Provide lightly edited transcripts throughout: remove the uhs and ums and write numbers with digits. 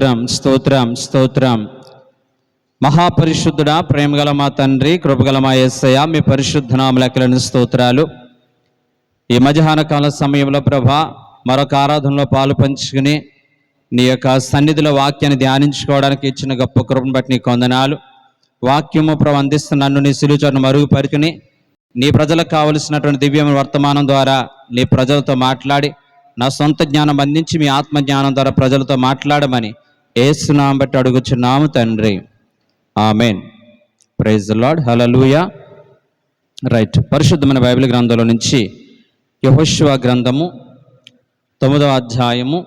స్తోత్రం స్తోత్రం స్తోత్రం. మహాపరిశుద్ధుడా, ప్రేమగల మా తండ్రి, కృపగల మా యేసయ్య, మీ పరిశుద్ధ నామములకు స్తోత్రాలు. ఈ మధ్యాహ్న కాల సమయంలో ప్రభా మరొక ఆరాధనలో పాలు పంచుకుని నీ యొక్క సన్నిధిలో వాక్యాన్ని ధ్యానించుకోవడానికి ఇచ్చిన గొప్ప కృపను బట్టి నీకు వందనాలు. వాక్యము ప్రభు అందిస్తున్న నన్ను నీ సిలువను మరుగుపరుచుకుని నీ ప్రజలకు కావలసినటువంటి దివ్యమైన వర్తమానం ద్వారా నీ ప్రజలతో మాట్లాడి నా సొంత జ్ఞానం అందించి మీ ఆత్మజ్ఞానం ద్వారా ప్రజలతో మాట్లాడమని యేసు నామమున బట్టి అడుగుచున్నాము తండ్రి, amen. Praise the Lord, hallelujah. Right, పరిశుద్ధమైన బైబిల్ గ్రంథంలో నుంచి యెహోషువ గ్రంథము 9వ అధ్యాయము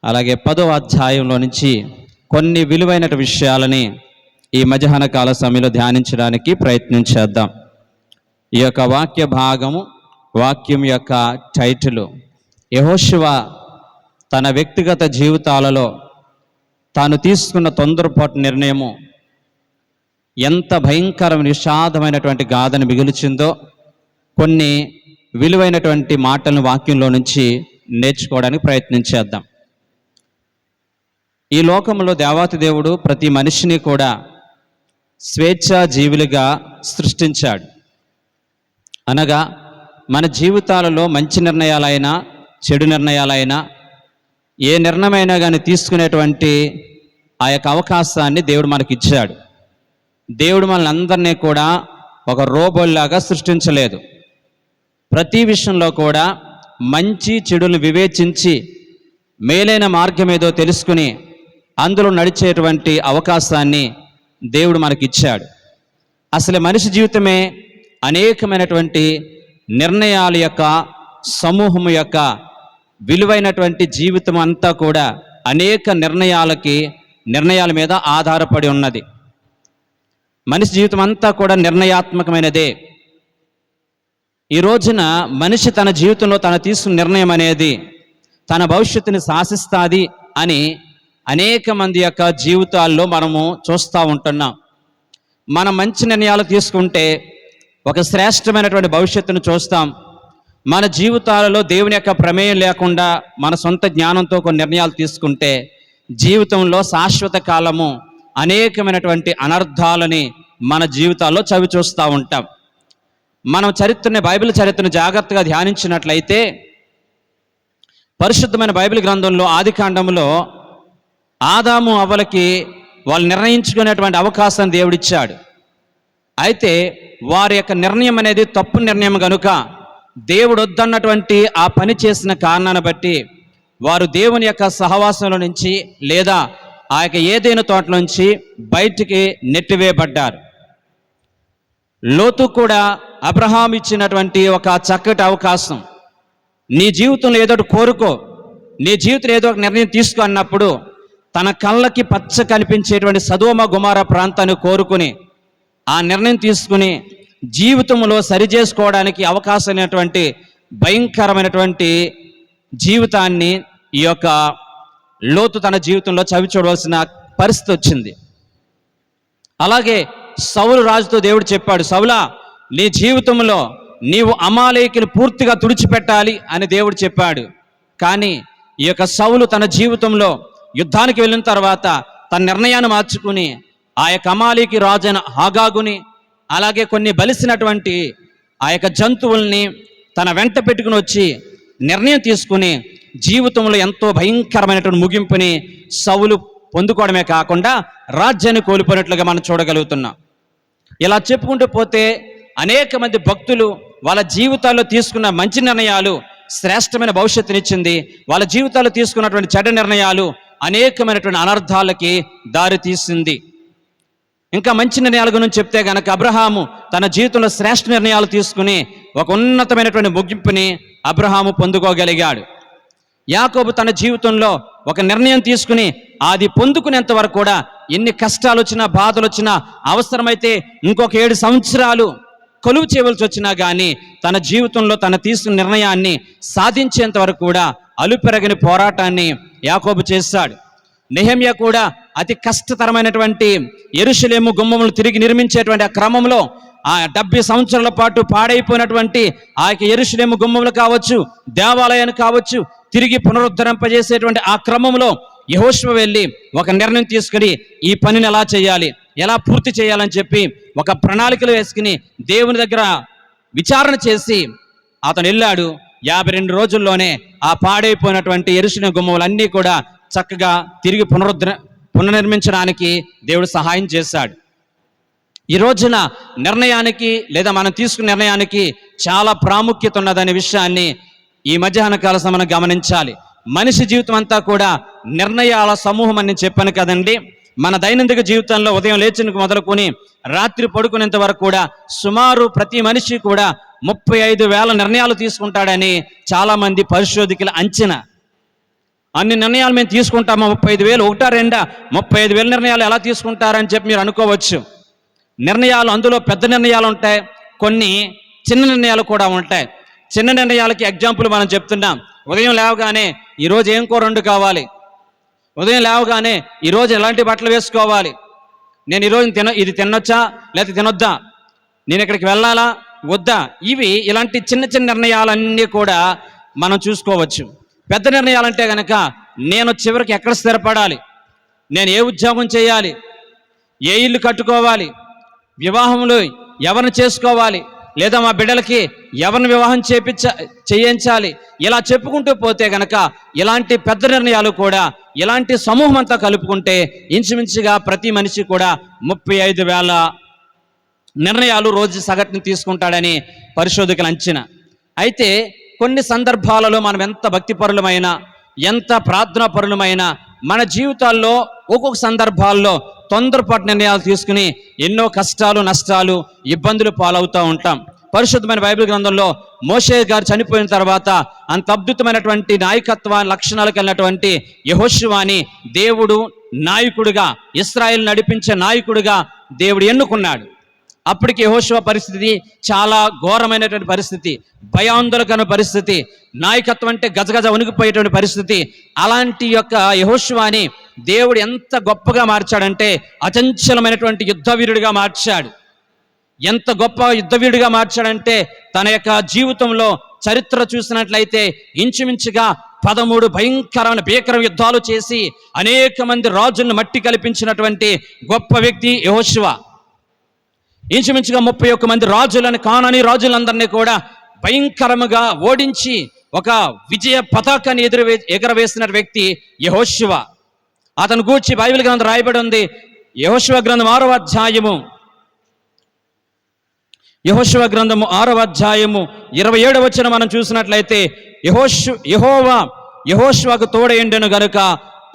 అలాగే 10వ అధ్యాయంలో నుంచి కొన్ని విలువైన విషయాలని ఈ మధ్యాహ్న కాల సమయంలో ధ్యానించడానికి ప్రయత్నం చేద్దాం. ఈ యొక్క వాక్య భాగము, వాక్యం యొక్క టైటిల్, యెహోషువ తన వ్యక్తిగత జీవితాలలో తాను తీసుకున్న తొందరపాటు నిర్ణయము ఎంత భయంకరమైన విషాదమైనటువంటి గాథను మిగిల్చిందో కొన్ని విలువైనటువంటి మాటలను వాక్యంలో నుంచి నేర్చుకోవడానికి ప్రయత్నం చేద్దాం. ఈ లోకంలో దేవాతి దేవుడు ప్రతి మనిషిని కూడా స్వేచ్ఛా జీవులుగా సృష్టించాడు. అనగా మన జీవితాలలో మంచి నిర్ణయాలైనా చెడు నిర్ణయాలైనా ఏ నిర్ణయమైనా కానీ తీసుకునేటువంటి ఆ యొక్క అవకాశాన్ని దేవుడు మనకి ఇచ్చాడు. దేవుడు మనల్ని అందరినీ కూడా ఒక రోబోల్లాగా సృష్టించలేదు. ప్రతి విషయంలో కూడా మంచి చెడులను వివేచించి మేలైన మార్గం ఏదో తెలుసుకుని అందులో నడిచేటువంటి అవకాశాన్ని దేవుడు మనకిచ్చాడు. అసలు మనిషి జీవితమే అనేకమైనటువంటి నిర్ణయాల యొక్క సమూహం యొక్క విలువైనటువంటి జీవితం అంతా కూడా అనేక నిర్ణయాల మీద ఆధారపడి ఉన్నది. మనిషి జీవితం అంతా కూడా నిర్ణయాత్మకమైనదే. ఈ రోజున మనిషి తన జీవితంలో తన తీసుకున్న నిర్ణయం అనేది తన భవిష్యత్తుని శాసిస్తుంది అని అనేక మంది యొక్క జీవితాల్లో మనము చూస్తూ ఉంటున్నాం. మనం మంచి నిర్ణయాలు తీసుకుంటే ఒక శ్రేష్టమైనటువంటి భవిష్యత్తును చూస్తాం. మన జీవితాలలో దేవుని యొక్క ప్రమేయం లేకుండా మన సొంత జ్ఞానంతో కొన్ని నిర్ణయాలు తీసుకుంటే జీవితంలో శాశ్వత కాలము అనేకమైనటువంటి అనర్థాలని మన జీవితాల్లో చవి చూస్తూ ఉంటాం. మనం బైబిల్ చరిత్రను జాగ్రత్తగా ధ్యానించినట్లయితే పరిశుద్ధమైన బైబిల్ గ్రంథంలో ఆదికాండంలో ఆదాము అవ్వలకి వాళ్ళు నిర్ణయించుకునేటువంటి అవకాశం దేవుడిచ్చాడు. అయితే వారి యొక్క నిర్ణయం అనేది తప్పు నిర్ణయం కనుక దేవుడు వద్దన్నటువంటి ఆ పని చేసిన కారణాన్ని బట్టి వారు దేవుని యొక్క సహవాసంలో నుంచి లేదా ఆ యొక్క ఏదైనా తోట నుంచి బయటికి నెట్టివేయబడ్డారు. లోతు కూడా అబ్రహాం ఇచ్చినటువంటి ఒక చక్కటి అవకాశం, నీ జీవితంలో ఏదో ఒకటి కోరుకో, నీ జీవితంలో ఏదో ఒక నిర్ణయం తీసుకో అన్నప్పుడు తన కళ్ళకి పచ్చ కనిపించేటువంటి సదోమ గుమార ప్రాంతాన్ని కోరుకుని ఆ నిర్ణయం తీసుకుని జీవితంలో సరిచేసుకోవడానికి అవకాశమైనటువంటి భయంకరమైనటువంటి జీవితాన్ని ఈ యొక్క లోతు తన జీవితంలో చవి చూడవలసిన పరిస్థితి వచ్చింది. అలాగే సౌలు రాజుతో దేవుడు చెప్పాడు, సౌలా, నీ జీవితంలో నీవు అమాలేకుని పూర్తిగా తుడిచిపెట్టాలి అని దేవుడు చెప్పాడు. కానీ ఈ యొక్క సౌలు తన జీవితంలో యుద్ధానికి వెళ్ళిన తర్వాత తన నిర్ణయాన్ని మార్చుకుని ఆ యొక్క అమాలేకి రాజైన హాగాగుని అలాగే కొన్ని బలిసినటువంటి ఆ యొక్క జంతువుల్ని తన వెంట పెట్టుకుని వచ్చి నిర్ణయం తీసుకుని జీవితంలో ఎంతో భయంకరమైనటువంటి ముగింపుని సౌలు పొందుకోవడమే కాకుండా రాజ్యాన్ని కోల్పోయినట్లుగా మనం చూడగలుగుతున్నాం. ఇలా చెప్పుకుంటూ పోతే అనేక మంది భక్తులు వాళ్ళ జీవితాల్లో తీసుకున్న మంచి నిర్ణయాలు శ్రేష్టమైన భవిష్యత్తునిచ్చింది. వాళ్ళ జీవితాల్లో తీసుకున్నటువంటి చెడ్డ నిర్ణయాలు అనేకమైనటువంటి అనర్థాలకి దారి తీసింది. ఇంకా మంచి నిర్ణయాల గురించి చెప్తే గనక అబ్రహాము తన జీవితంలో శ్రేష్ఠ నిర్ణయాలు తీసుకుని ఒక ఉన్నతమైనటువంటి ముగింపుని అబ్రహాము పొందుకోగలిగాడు. యాకోబు తన జీవితంలో ఒక నిర్ణయం తీసుకుని అది పొందుకునేంత వరకు కూడా ఎన్ని కష్టాలు వచ్చినా బాధలు వచ్చినా అవసరమైతే ఇంకొక 7 సంవత్సరాలు కొలువు చేయవలసి వచ్చినా కానీ తన జీవితంలో తన తీసుకున్న నిర్ణయాన్ని సాధించేంత వరకు కూడా అలుపెరగని పోరాటాన్ని యాకోబు చేశాడు. నెహెమ్యా కూడా అతి కష్టతరమైనటువంటి యెరూషలేము గుమ్మములు తిరిగి నిర్మించేటువంటి ఆ క్రమంలో ఆ 70 సంవత్సరాల పాటు పాడైపోయినటువంటి ఆ యొక్క యెరూషలేము గుమ్మములు కావచ్చు, దేవాలయాన్ని కావచ్చు, తిరిగి పునరుద్ధరింపజేసేటువంటి ఆ క్రమంలో యెహోషువ వెళ్ళి ఒక నిర్ణయం తీసుకుని ఈ పనిని ఎలా చేయాలి, ఎలా పూర్తి చేయాలని చెప్పి ఒక ప్రణాళికలు వేసుకుని దేవుని దగ్గర విచారణ చేసి అతను వెళ్ళాడు. 52 రోజుల్లోనే ఆ పాడైపోయినటువంటి యెరూషలేము గుమ్మములన్నీ కూడా చక్కగా తిరిగి పునర్నిర్మించడానికి దేవుడు సహాయం చేశాడు. ఈ రోజున నిర్ణయానికి లేదా మనం తీసుకున్న నిర్ణయానికి చాలా ప్రాముఖ్యత ఉన్నదనే విషయాన్ని ఈ మధ్యాహ్న కాల సమయం గమనించాలి. మనిషి జీవితం అంతా కూడా నిర్ణయాల సమూహం అని చెప్పాను కదండి. మన దైనందిక జీవితంలో ఉదయం లేచిన మొదలుకొని రాత్రి పడుకునేంత వరకు కూడా సుమారు ప్రతి మనిషి కూడా 35,000 నిర్ణయాలు తీసుకుంటాడని చాలామంది పరిశోధకుల అంచనా. అన్ని నిర్ణయాలు మేము తీసుకుంటామా? 35,000 ఒకటా రెండా? 35,000 నిర్ణయాలు ఎలా తీసుకుంటారని చెప్పి మీరు అనుకోవచ్చు. నిర్ణయాలు అందులో పెద్ద నిర్ణయాలు ఉంటాయి, కొన్ని చిన్న నిర్ణయాలు కూడా ఉంటాయి. చిన్న నిర్ణయాలకి ఎగ్జాంపుల్ మనం చెప్తున్నాం. ఉదయం లేవగానే ఈరోజు ఏం కూర వండు కావాలి, ఉదయం లేవగానే ఈరోజు ఎలాంటి బట్టలు వేసుకోవాలి, నేను ఈరోజు ఇది తినొచ్చా లేకపోతే తినొద్దా, నేను ఇక్కడికి వెళ్ళాలా వద్దా, ఇలాంటి చిన్న చిన్న నిర్ణయాలన్నీ కూడా మనం చూసుకోవచ్చు. పెద్ద నిర్ణయాలంటే కనుక నేను చివరికి ఎక్కడ స్థిరపడాలి, నేను ఏ ఉద్యోగం చేయాలి, ఏ ఇల్లు కట్టుకోవాలి, వివాహంలో ఎవరిని చేసుకోవాలి, లేదా మా బిడ్డలకి ఎవరిని వివాహం చేయించాలి, ఇలా చెప్పుకుంటూ పోతే గనక ఇలాంటి పెద్ద నిర్ణయాలు కూడా ఇలాంటి సమూహం అంతా కలుపుకుంటే ఇంచుమించుగా ప్రతి మనిషి కూడా 35,000 నిర్ణయాలు రోజు సగటుని తీసుకుంటాడని పరిశోధకుల అంచనా. అయితే కొన్ని సందర్భాలలో మనం ఎంత భక్తిపరులమైనా, ఎంత ప్రార్థనా పరులమైనా మన జీవితాల్లో ఒక్కొక్క సందర్భాల్లో తొందరపాటు నిర్ణయాలు తీసుకుని ఎన్నో కష్టాలు, నష్టాలు, ఇబ్బందులు పాలవుతూ ఉంటాం. పరిశుద్ధమైన బైబిల్ గ్రంథంలో మోషే గారు చనిపోయిన తర్వాత అంత అద్భుతమైనటువంటి నాయకత్వ లక్షణాలు కలిగినటువంటి యెహోషువని దేవుడు నాయకుడిగా, ఇశ్రాయేలు నడిపించే నాయకుడిగా దేవుడు ఎన్నుకున్నాడు. అప్పటికి యెహోషువ పరిస్థితి చాలా ఘోరమైనటువంటి పరిస్థితి, భయాందోళన పరిస్థితి, నాయకత్వం అంటే గజగజ వణికిపోయేటువంటి పరిస్థితి. అలాంటి యొక్క యెహోషువని దేవుడు ఎంత గొప్పగా మార్చాడంటే అచంచలమైనటువంటి యుద్ధవీరుడిగా మార్చాడు. ఎంత గొప్ప యుద్ధవీరుడిగా మార్చాడంటే తన యొక్క జీవితంలో చరిత్ర చూసినట్లయితే ఇంచుమించుగా 13 భయంకరమైన భీకర యుద్ధాలు చేసి అనేక మంది రాజులను మట్టి కల్పించినటువంటి గొప్ప వ్యక్తి యెహోషువ. ఇంచుమించుగా 31 మంది రాజులను, కానానీ రాజులందరినీ కూడా భయంకరముగా ఓడించి ఒక విజయ పతాకాన్ని ఎగరవేసిన వ్యక్తి యెహోషువ. అతను గూర్చి బైబిల్ గ్రంథం రాయబడి ఉంది. యెహోషువ గ్రంథం 6వ అధ్యాయము, యెహోషువ గ్రంథము 6వ అధ్యాయము 27వ వచనం మనం చూసినట్లయితే యెహోషువకు తోడైండెను గనుక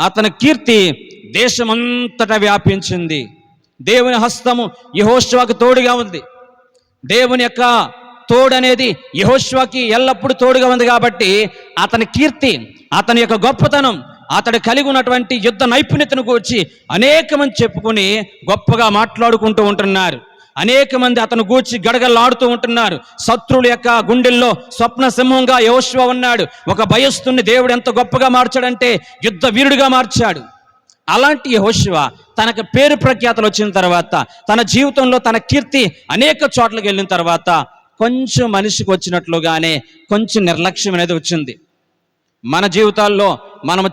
అతని కీర్తి దేశమంతటా వ్యాపించింది. దేవుని హస్తము యెహోషువకు తోడుగా ఉంది. దేవుని యొక్క తోడు అనేది యెహోషువకి ఎల్లప్పుడూ తోడుగా ఉంది కాబట్టి అతని కీర్తి, అతని యొక్క గొప్పతనం, అతడు కలిగి ఉన్నటువంటి యుద్ధ నైపుణ్యతను గూర్చి అనేక మంది చెప్పుకుని గొప్పగా మాట్లాడుకుంటూ ఉంటున్నారు. అనేక మంది అతను గూర్చి గడగలాడుతూ ఉంటున్నారు. శత్రువుల యొక్క గుండెల్లో స్వప్న సింహంగా యెహోషువ ఉన్నాడు. ఒక భయస్తుని దేవుడు ఎంత గొప్పగా మార్చాడంటే యుద్ధ వీరుడిగా మార్చాడు. అలాంటి యెహోషువ తనకు పేరు ప్రఖ్యాతలు వచ్చిన తర్వాత, తన జీవితంలో తన కీర్తి అనేక చోట్లకి వెళ్ళిన తర్వాత కొంచెం మనిషికి వచ్చినట్లుగానే కొంచెం నిర్లక్ష్యం అనేది వచ్చింది. మన జీవితాల్లో మనము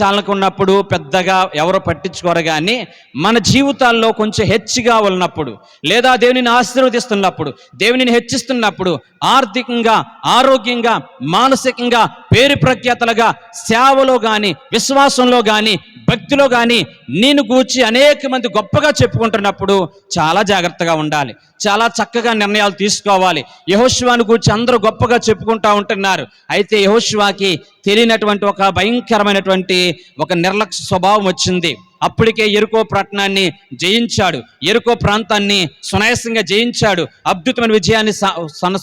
చాలకున్నప్పుడు పెద్దగా ఎవరో పట్టించుకోరు, కానీ మన జీవితాల్లో కొంచెం హెచ్చుగా ఉన్నప్పుడు, లేదా దేవునిని ఆశీర్వదిస్తున్నప్పుడు, దేవునిని హెచ్చిస్తున్నప్పుడు, ఆర్థికంగా, ఆరోగ్యంగా, మానసికంగా పేరు ప్రఖ్యాతలుగా, సేవలో కానీ, విశ్వాసంలో కానీ, భక్తిలో కానీ నేను గూర్చి అనేక మంది గొప్పగా చెప్పుకుంటున్నప్పుడు చాలా జాగ్రత్తగా ఉండాలి, చాలా చక్కగా నిర్ణయాలు తీసుకోవాలి. యెహోషువను గూర్చి అందరూ గొప్పగా చెప్పుకుంటూ ఉంటున్నారు. అయితే యెహోషువకి తెలియనటువంటి ఒక భయంకరమైనటువంటి ఒక నిర్లక్ష్య స్వభావం వచ్చింది. అప్పటికే యెరికో పట్టణాన్ని జయించాడు, యెరికో ప్రాంతాన్ని సునాయాసంగా జయించాడు, అద్భుతమైన విజయాన్ని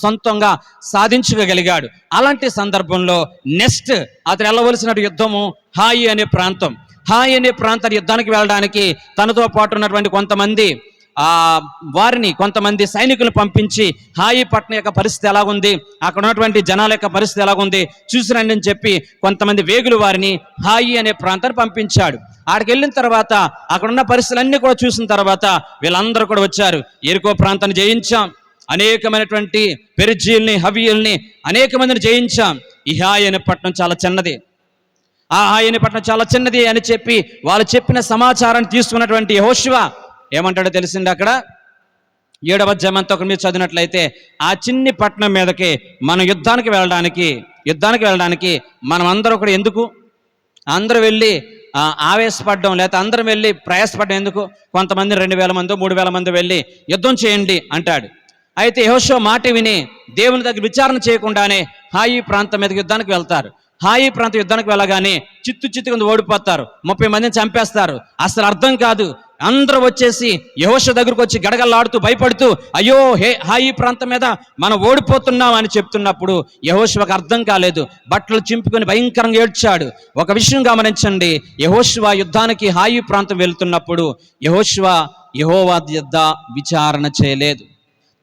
సొంతంగా సాధించగలిగాడు. అలాంటి సందర్భంలో నెక్స్ట్ అతను వెళ్ళవలసిన యుద్ధము హాయి అనే ప్రాంతం. హాయి అనే ప్రాంతాన్ని యుద్ధానికి వెళ్ళడానికి తనతో పాటు ఉన్నటువంటి కొంతమంది సైనికులు పంపించి హాయి పట్టణం యొక్క పరిస్థితి ఎలాగుంది, అక్కడ ఉన్నటువంటి జనాల యొక్క పరిస్థితి ఎలాగుంది చూసిరండి అని చెప్పి కొంతమంది వేగులు వారిని హాయి అనే ప్రాంతాన్ని పంపించాడు. ఆడికి వెళ్ళిన తర్వాత అక్కడ ఉన్న పరిస్థితులన్నీ కూడా చూసిన తర్వాత వీళ్ళందరూ కూడా వచ్చారు. యెరికో ప్రాంతాన్ని జయించాం, అనేకమైనటువంటి పెరిజీల్ని, హవీయుల్ని అనేక మందిని జయించాం. ఈ హాయి అనే పట్టణం చాలా చిన్నది, ఆ హాయి పట్టణం చాలా చిన్నది అని చెప్పి వాళ్ళు చెప్పిన సమాచారాన్ని తీసుకున్నటువంటి యెహోషువ ఏమంటాడో తెలిసింది అక్కడ 7వ అధ్యాయం అంతా మీరు చదివినట్లయితే, ఆ చిన్ని పట్టణం మీదకి మనం యుద్ధానికి వెళ్ళడానికి మనం అందరూ కూడా ఎందుకు అందరూ వెళ్ళి ఆవేశపడడం, లేకపోతే అందరం వెళ్ళి ప్రయాసపడడం ఎందుకు? కొంతమంది 2000 మంది 3000 మంది వెళ్ళి యుద్ధం చేయండి అంటాడు. అయితే యెహోషువ మాట విని దేవుని దగ్గర విచారణ చేయకుండానే హాయి ప్రాంతం మీదకి యుద్ధానికి వెళ్తారు. హాయి ప్రాంతం యుద్ధానికి వెళ్ళగానే చిత్తుగా ఓడిపోతారు, 30 మందిని చంపేస్తారు. అసలు అర్థం కాదు. అందరూ వచ్చేసి యెహోషువ దగ్గరకు వచ్చి గడగల్లాడుతూ భయపడుతూ, అయ్యో హాయి ప్రాంతం మీద మనం ఓడిపోతున్నాం అని చెప్తున్నప్పుడు యెహోషువకు అర్థం కాలేదు. బట్టలు చింపుకొని భయంకరంగా ఏడ్చాడు. ఒక విషయం గమనించండి, యెహోషువ యుద్ధానికి హాయి ప్రాంతం వెళ్తున్నప్పుడు యెహోషువ యెహోవా యొద్ద విచారణ చేయలేదు,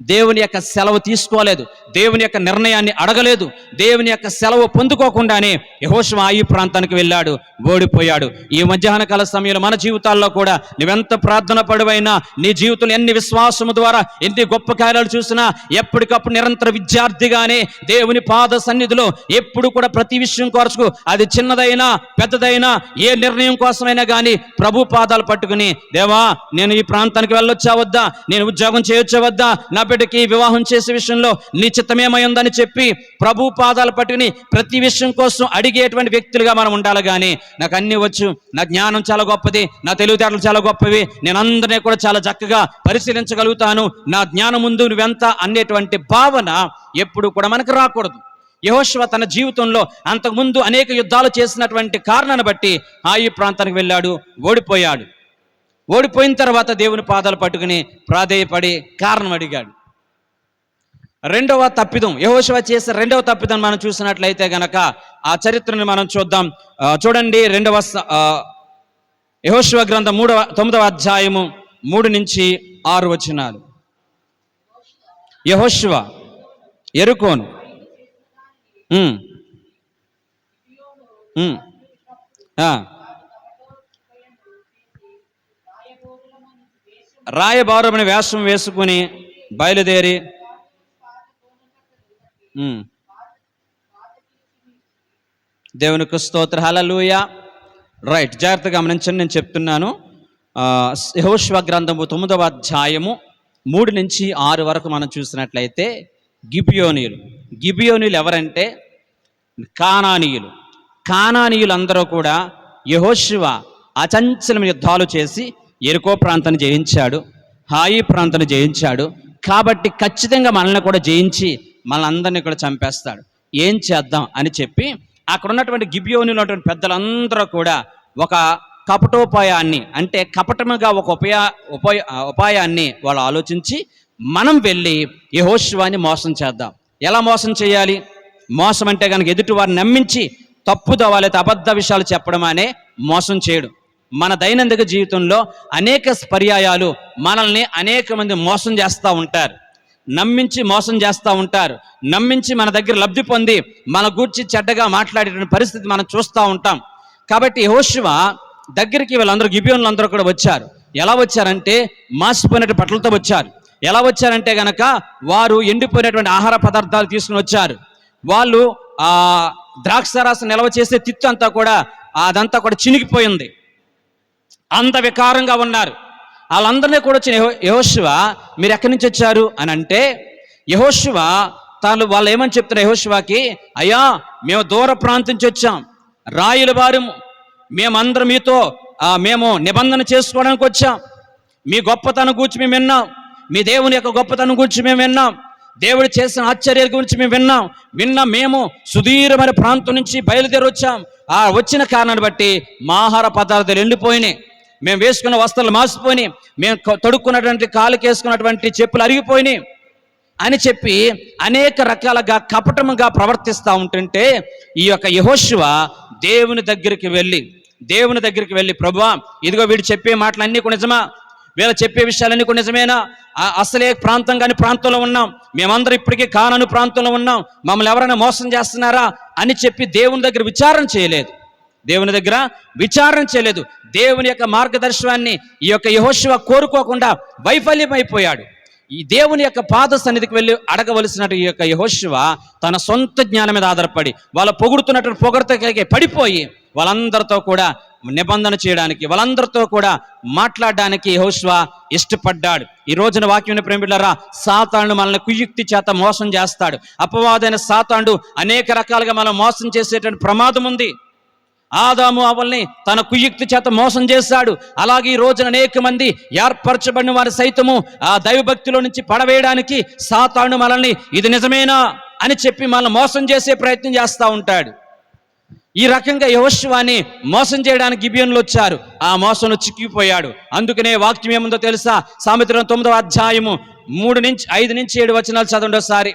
దేవుని యొక్క సెలవు తీసుకోలేదు, దేవుని యొక్క నిర్ణయాన్ని అడగలేదు. దేవుని యొక్క సెలవు పొందుకోకుండానే యెహోషువ ఈ ప్రాంతానికి వెళ్ళాడు, ఓడిపోయాడు. ఈ మధ్యాహ్న కాల సమయంలో మన జీవితాల్లో కూడా నువ్వెంత ప్రార్థన పడువైనా, నీ జీవితంలో ఎన్ని విశ్వాసము ద్వారా ఎన్ని గొప్ప కార్యాలు చూసినా, ఎప్పటికప్పుడు నిరంతర విద్యార్థిగానే దేవుని పాద సన్నిధిలో ఎప్పుడు కూడా ప్రతి విషయం కొరకు, అది చిన్నదైనా పెద్దదైనా, ఏ నిర్ణయం కోసమైనా కానీ ప్రభు పాదాలు పట్టుకుని, దేవా నేను ఈ ప్రాంతానికి వెళ్ళొచ్చా వద్దా, నేను ఉద్యోగం చేయొచ్చా వద్దా, నా బిడ్డకి వివాహం చేసే విషయంలో నీ చిత్తమేమై ఉందని చెప్పి ప్రభు పాదాలు పట్టుకుని ప్రతి విషయం కోసం అడిగేటువంటి వ్యక్తులుగా మనం ఉండాలి. కానీ నాకు అన్ని వచ్చు, నా జ్ఞానం చాలా గొప్పది, నా తెలివితేటలు చాలా గొప్పవి, నేను అందరినీ కూడా చాలా చక్కగా పరిశీలించగలుగుతాను, నా జ్ఞానం ముందు నువ్వెంత అనేటువంటి భావన ఎప్పుడు కూడా మనకు రాకూడదు. యెహోషువ తన జీవితంలో అంతకుముందు అనేక యుద్ధాలు చేసినటువంటి కారణాన్ని బట్టి హాయి ప్రాంతానికి వెళ్ళాడు, ఓడిపోయాడు. ఓడిపోయిన తర్వాత దేవుని పాదాలు పట్టుకుని ప్రాధేయపడి కారణం అడిగాడు. రెండవ తప్పిదం, యెహోషువ చేసే రెండవ తప్పిదం మనం చూసినట్లయితే గనక ఆ చరిత్రను మనం చూద్దాం. చూడండి, యెహోషువ గ్రంథం 9వ అధ్యాయము 3-6 వచనాలు. యెహోషువ యెరికోను రాయబారమని వేషం వేసుకుని బయలుదేరి దేవునికి స్తోత్ర, హల్లెలూయా. రైట్, జాగ్రత్తగా గమనించండి, నేను చెప్తున్నాను. యెహోషువ గ్రంథము 9వ అధ్యాయము 3-6 వరకు మనం చూసినట్లయితే గిబియోనీయులు ఎవరంటే కానానీయులు అందరూ కూడా యెహోషువ అచంచలమైన యుద్ధాలు చేసి యెరికో ప్రాంతాన్ని జయించాడు, హాయి ప్రాంతాన్ని జయించాడు. కాబట్టి ఖచ్చితంగా మనల్ని కూడా జయించి మనల్ని కూడా చంపేస్తాడు. ఏం చేద్దాం అని చెప్పి అక్కడ ఉన్నటువంటి గిబియోనులో ఉన్నటువంటి పెద్దలందరూ కూడా ఒక కపటోపాయాన్ని, అంటే కపటముగా ఒక ఉపాయాన్ని వాళ్ళు ఆలోచించి, మనం వెళ్ళి యెహోషువని మోసం చేద్దాం. ఎలా మోసం చేయాలి? మోసం అంటే కనుక ఎదుటి వారిని నమ్మించి తప్పుదోవ లేదా అబద్ధ విషయాలు చెప్పడం అనే మోసం చేయడం. మన దైనందిక జీవితంలో అనేక పర్యాయాలు మనల్ని అనేక మంది మోసం చేస్తూ ఉంటారు, నమ్మించి మోసం చేస్తూ ఉంటారు. నమ్మించి మన దగ్గర లబ్ధి పొంది మన గూర్చి చెడ్డగా మాట్లాడే పరిస్థితి మనం చూస్తూ ఉంటాం. కాబట్టి యెహోషువ దగ్గరికి వీళ్ళందరూ గిబియోనులందరూ కూడా వచ్చారు. ఎలా వచ్చారంటే మాసిపోయినటువంటి బట్టలతో వచ్చారు. ఎలా వచ్చారంటే గనక వారు ఎండిపోయినటువంటి ఆహార పదార్థాలు తీసుకుని వచ్చారు. వాళ్ళు ద్రాక్షారసం నిల్వ చేసే తిత్తు అంతా కూడా అదంతా కూడా చినిగిపోయింది, అంత వికారంగా ఉన్నారు. వాళ్ళందరినీ కూడా వచ్చిన యెహోషువ మీరు ఎక్కడి నుంచి వచ్చారు అని అంటే, యెహోషువ వాళ్ళు ఏమని చెప్తున్నారు యెహోషువకి, అయ్యా మేము దూర ప్రాంతం నుంచి వచ్చాం, రాయుల వారము, మేమందరం మీతో మేము నిబంధన చేసుకోవడానికి వచ్చాం, మీ గొప్పతనం గురించి మేము విన్నాం, మీ దేవుని యొక్క గొప్పతనం గురించి మేము విన్నాం, దేవుడు చేసిన ఆశ్చర్యాల గురించి మేము విన్నాం. మేము సుదీర్ఘమైన ప్రాంతం నుంచి బయలుదేరి వచ్చాం. ఆ వచ్చిన కారణాన్ని బట్టి మా ఆహార పదార్థాలు ఎండిపోయినాయి, మేము వేసుకున్న వస్త్రాలు మాసిపోయినాయి, మేము తొడుక్కున్నటువంటి కాలుకి వేసుకున్నటువంటి చెప్పులు అరిగిపోయినాయి అని చెప్పి అనేక రకాలుగా కపటముగా ప్రవర్తిస్తూ ఉంటుంటే, ఈ యొక్క యెహోషువ దేవుని దగ్గరికి వెళ్ళి ప్రభువా ఇదిగో వీడు చెప్పే మాటలు అన్నీ కూడా నిజమా, వీళ్ళు చెప్పే విషయాలన్నీ కూడా నిజమేనా, అసలే ప్రాంతం కాని ప్రాంతంలో ఉన్నాం, మేమందరం ఇప్పటికీ కానాను ప్రాంతంలో ఉన్నాం, మమ్మల్ని ఎవరైనా మోసం చేస్తున్నారా అని చెప్పి దేవుని దగ్గర విచారణ చేయలేదు. దేవుని యొక్క మార్గదర్శనాన్ని ఈ యొక్క యెహోషువ కోరుకోకుండా వైఫల్యమైపోయాడు. ఈ దేవుని యొక్క పాద సన్నిధికి వెళ్ళి అడగవలసినట్టు ఈ యొక్క యెహోషువ తన సొంత జ్ఞానం మీద ఆధారపడి వాళ్ళ పొగుడుతున్నటువంటి పొగడతకి పడిపోయి వాళ్ళందరితో కూడా నిబంధన చేయడానికి, వాళ్ళందరితో కూడా మాట్లాడడానికి యెహోషువ ఇష్టపడ్డాడు. ఈ రోజున వాక్యం ప్రేమికులారా, సాతాను మనల్ని కుయుక్తి చేత మోసం చేస్తాడు. అపవాదైన సాతాను అనేక రకాలుగా మనం మోసం చేసేటువంటి ప్రమాదం ఉంది. ఆదాము అవ్వల్ని తన కుయుక్తి చేత మోసం చేశాడు. అలాగే ఈ రోజున అనేక మంది ఏర్పరచబడిన వారి సైతము ఆ దైవభక్తిలో నుంచి పడవేయడానికి సాతాను మనల్ని ఇది నిజమేనా అని చెప్పి మనల్ని మోసం చేసే ప్రయత్నం చేస్తూ ఉంటాడు. ఈ రకంగా యెహోషువని మోసం చేయడానికి గిబియోనులు వచ్చారు. ఆ మోసంలో చిక్కిపోయాడు. అందుకనే వాక్యం ఏముందో తెలుసా? సామెతల 9వ అధ్యాయము 3-5-7 వచనాలు చదవండి ఒకసారి.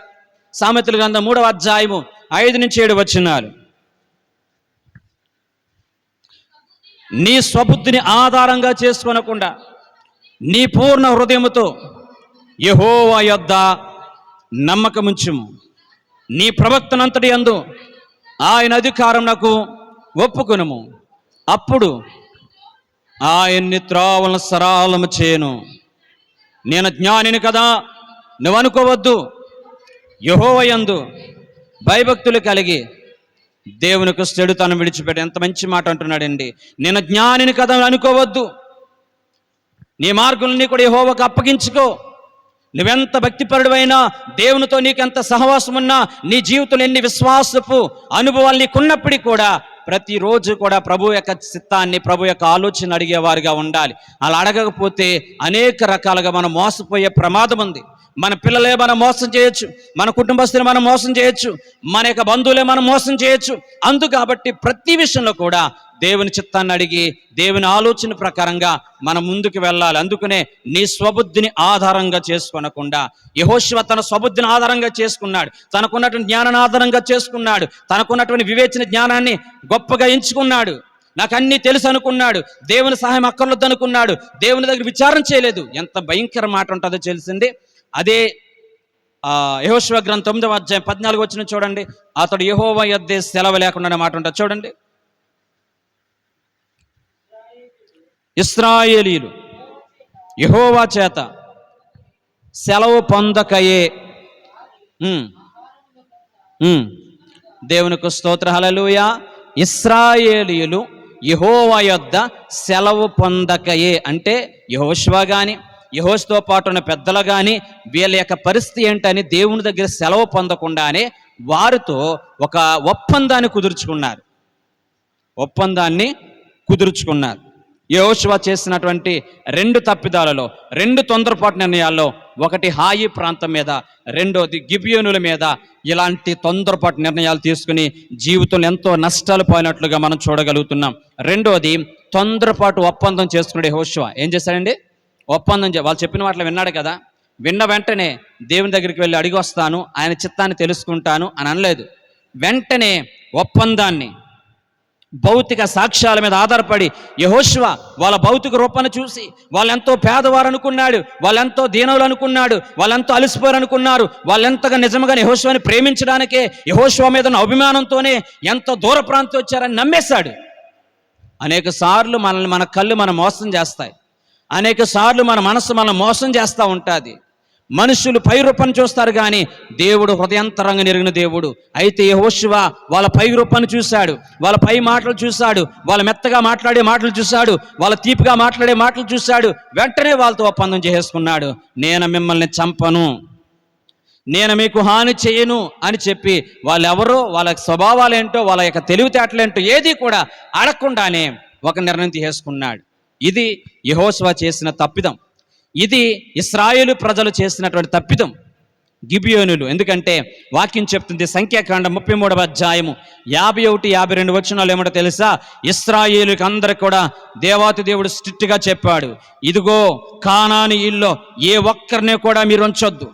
సామెతల గ్రంథం 3వ అధ్యాయము 5-7 వచనాలు. నీ స్వబుద్ధిని ఆధారంగా చేసుకొనకుండా నీ పూర్ణ హృదయముతో యెహోవా యొద్ద నమ్మకముంచుము. నీ ప్రవక్తనంతటి యందు ఆయన అధికారం నాకు ఒప్పుకొనుము. అప్పుడు ఆయన్ని త్రోవలను సరళము చేయను. నేను జ్ఞానిని కదా నువ్వు అనుకోవద్దు. యెహోవా యందు భయభక్తులు కలిగి దేవునికి చెడుతనం విడిచిపెట్టి. ఎంత మంచి మాట అంటున్నాడండి. నేను జ్ఞానిని కదా అనుకోవద్దు. నీ మార్గుల్ని కూడా యెహోవాకు అప్పగించుకో. నువ్వెంత భక్తిపరుడువైనా, దేవునితో నీకెంత సహవాసం ఉన్నా, నీ జీవితంలో ఎన్ని విశ్వాసపు అనుభవాలు నీకున్నప్పటికీ కూడా ప్రతిరోజు కూడా ప్రభు యొక్క చిత్తాన్ని, ప్రభు యొక్క ఆలోచన అడిగేవారుగా ఉండాలి. అలా అడగకపోతే అనేక రకాలుగా మనం మోసపోయే ప్రమాదం ఉంది. మన పిల్లలే మనం మోసం చేయొచ్చు, మన కుటుంబస్తులు మనం మోసం చేయొచ్చు, మన యొక్క బంధువులే మనం మోసం చేయొచ్చు. కాబట్టి ప్రతి విషయంలో కూడా దేవుని చిత్తాన్ని అడిగి దేవుని ఆలోచన ప్రకారంగా మనం ముందుకు వెళ్ళాలి. అందుకనే నీ స్వబుద్ధిని ఆధారంగా చేసుకొనకుండా, యెహోషువ తన స్వబుద్ధిని ఆధారంగా చేసుకున్నాడు. తనకున్నటువంటి జ్ఞానాన్ని ఆధారంగా చేసుకున్నాడు. తనకున్నటువంటి వివేచన జ్ఞానాన్ని గొప్పగా ఎంచుకున్నాడు. నాకు అన్నీ తెలుసు అనుకున్నాడు. దేవుని సహాయం అక్కర్లేదు అనుకున్నాడు. దేవుని దగ్గర విచారణ చేయలేదు. ఎంత భయంకర మాట ఉంటుందో తెలిసింది. అదే యెహోషువ గ్రంథం 9వ అధ్యాయం 14 వచనం చూడండి. అతడు యెహోవా యొద్దే సెలవు లేకుండా మాట ఉంటుంది చూడండి. ఇశ్రాయేలీయులు యెహోవా చేత సెలవు పొందకయే. దేవునికి స్తోత్ర, హల్లెలూయా. ఇశ్రాయేలీయులు యెహోవా యొద్ద సెలవు పొందకయే అంటే యెహోషువ గాని, యెహోషువతో పాటు ఉన్న పెద్దలు కానీ వీళ్ళ యొక్క పరిస్థితి ఏంటని దేవుని దగ్గర సెలవు పొందకుండానే వారితో ఒక ఒప్పందాన్ని కుదుర్చుకున్నారు. యెహోషువ చేసినటువంటి 2 తప్పిదాలలో, 2 తొందరపాటు నిర్ణయాల్లో, ఒకటి హాయి ప్రాంతం మీద, రెండోది గిబియోనుల మీద ఇలాంటి తొందరపాటు నిర్ణయాలు తీసుకుని జీవితంలో ఎంతో నష్టాలు పోయినట్లుగా మనం చూడగలుగుతున్నాం. రెండోది తొందరపాటు ఒప్పందం చేసుకున్నాడు యెహోషువ. ఏం చేశాడండి? ఒప్పందం. వాళ్ళు చెప్పిన వాటిలో విన్నాడు కదా. విన్న వెంటనే దేవుని దగ్గరికి వెళ్ళి అడిగి వస్తాను, ఆయన చిత్తాన్ని తెలుసుకుంటాను అని అనలేదు. వెంటనే ఒప్పందాన్ని భౌతిక సాక్ష్యాల మీద ఆధారపడి యెహోషువ వాళ్ళ భౌతిక రూపాన్ని చూసి వాళ్ళెంతో పేదవారు అనుకున్నాడు, వాళ్ళెంతో దీనవులు అనుకున్నాడు, వాళ్ళెంతో అలసిపోయారు అనుకున్నారు. వాళ్ళెంతగా నిజంగా యెహోషువని ప్రేమించడానికే, యెహోషువ మీద ఉన్న అభిమానంతోనే ఎంతో దూర ప్రాంతం వచ్చారని నమ్మేశాడు. అనేక సార్లు మనల్ని మన కళ్ళు మనం మోసం చేస్తాయి. అనేక సార్లు మన మనసు మనం మోసం చేస్తూ ఉంటుంది. మనుషులు పై రూపాన్ని చూస్తారు కానీ దేవుడు హృదయాంతరంగా నెరిగిన దేవుడు. అయితే యెహోషువ వాళ్ళ పై రూపాన్ని చూశాడు, వాళ్ళ పై మాటలు చూశాడు, వాళ్ళ మెత్తగా మాట్లాడే మాటలు చూశాడు, వాళ్ళ తీపిగా మాట్లాడే మాటలు చూశాడు. వెంటనే వాళ్ళతో ఒప్పందం చేసుకున్నాడు. నేను మిమ్మల్ని చంపను, నేను మీకు హాని చేయను అని చెప్పి వాళ్ళెవరో, వాళ్ళ స్వభావాలేంటో, వాళ్ళ యొక్క తెలివితేటలేంటో ఏది కూడా అడగకుండానే ఒక నిర్ణయం తీసుకున్నాడు. ఇది యెహోషువ చేసిన తప్పిదం. ఇది ఇశ్రాయేలు ప్రజలు చేసినటువంటి తప్పిదం, గిబియోనులు. ఎందుకంటే వాక్యం చెప్తుంది, సంఖ్యాకాండం 33వ అధ్యాయము 51-52 వచనాలు ఏమంటో తెలుసా? ఇశ్రాయేలుకి అందరికి కూడా దేవాతి దేవుడు స్ట్రిక్ట్గా చెప్పాడు, ఇదిగో కానానీయుల్లో ఏ ఒక్కరిని కూడా మీరు ఉంచొద్దు,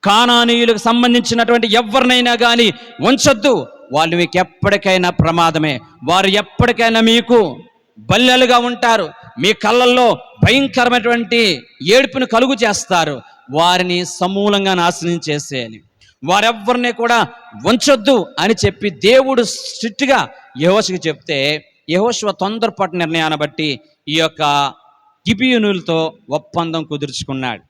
కానానీయులకు సంబంధించినటువంటి ఎవరినైనా కానీ ఉంచొద్దు. వాళ్ళు మీకు ఎప్పటికైనా ప్రమాదమే, వారు ఎప్పటికైనా మీకు బల్లెలుగా ఉంటారు, మీ కళ్ళల్లో భయంకరమైనటువంటి ఏడుపును కలుగు చేస్తారు. వారిని సమూలంగా నాశనం చేసేయాలి, వారెవ్వరిని కూడా ఉంచొద్దు అని చెప్పి దేవుడు స్ట్రిక్ట్గా యెహోషువకు చెప్తే, యెహోషువ తొందరపాటు నిర్ణయాన్ని బట్టి ఈ యొక్క గిబియోనులతో ఒప్పందాన్ని కుదుర్చుకున్నాడు.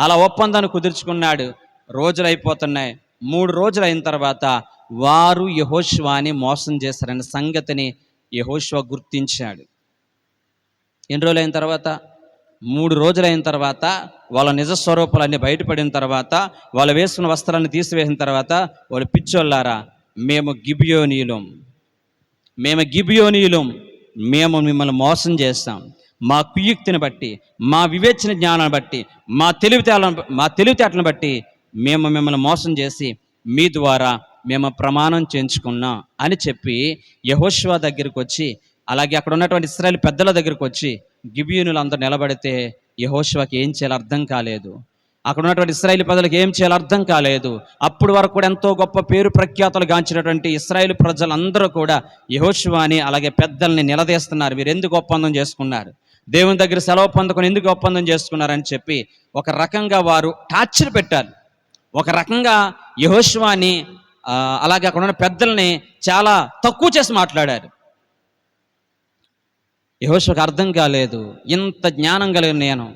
అలా ఒప్పందాన్ని కుదుర్చుకున్నాడు. రోజులు అయిపోతున్నాయి. 3 రోజులు అయిన తర్వాత వారు యెహోషువని మోసం చేశారనే సంగతిని యెహోషువ గుర్తించాడు. ఎన్ని రోజులైన తర్వాత, 3 రోజులైన తర్వాత వాళ్ళ నిజ స్వరూపాలన్నీ బయటపడిన తర్వాత, వాళ్ళు వేసుకున్న వస్త్రాన్ని తీసివేసిన తర్వాత, వాళ్ళు పిచ్చోళ్ళారా, మేము గిబియోనీయులం, మేము మిమ్మల్ని మోసం చేస్తాం, మా కుయుక్తిని బట్టి, మా వివేచన జ్ఞానాన్ని బట్టి, మా తెలివితేటలను బట్టి మేము మిమ్మల్ని మోసం చేసి మీ ద్వారా మేము ప్రమాణం చేయించుకున్నాం అని చెప్పి యెహోషువ దగ్గరికి వచ్చి, అలాగే అక్కడ ఉన్నటువంటి ఇశ్రాయేలు పెద్దల దగ్గరికి వచ్చి, గిబియోనీయులు అందరూ నిలబడితే యెహోషువకి ఏం చేయాలో అర్థం కాలేదు. అక్కడ ఉన్నటువంటి ఇశ్రాయేలు ప్రజలకు ఏం చేయాలో అర్థం కాలేదు. అప్పుడు వరకు కూడా ఎంతో గొప్ప పేరు ప్రఖ్యాతలు గాంచినటువంటి ఇశ్రాయేలు ప్రజలందరూ కూడా యెహోషువని అలాగే పెద్దల్ని నిలదీస్తున్నారు. మీరు ఎందుకు ఒప్పందం చేసుకున్నారు, దేవుని దగ్గర సెలవు పొందుకొని ఎందుకు ఒప్పందం చేసుకున్నారని చెప్పి ఒక రకంగా వారు టార్చర్ పెట్టారు. ఒక రకంగా యెహోషువని అలాగే అక్కడ ఉన్న పెద్దల్ని చాలా తక్కువ చేసి మాట్లాడారు. యెహోషువకు అర్థం కాలేదు, ఇంత జ్ఞానం కలిగిన నేను,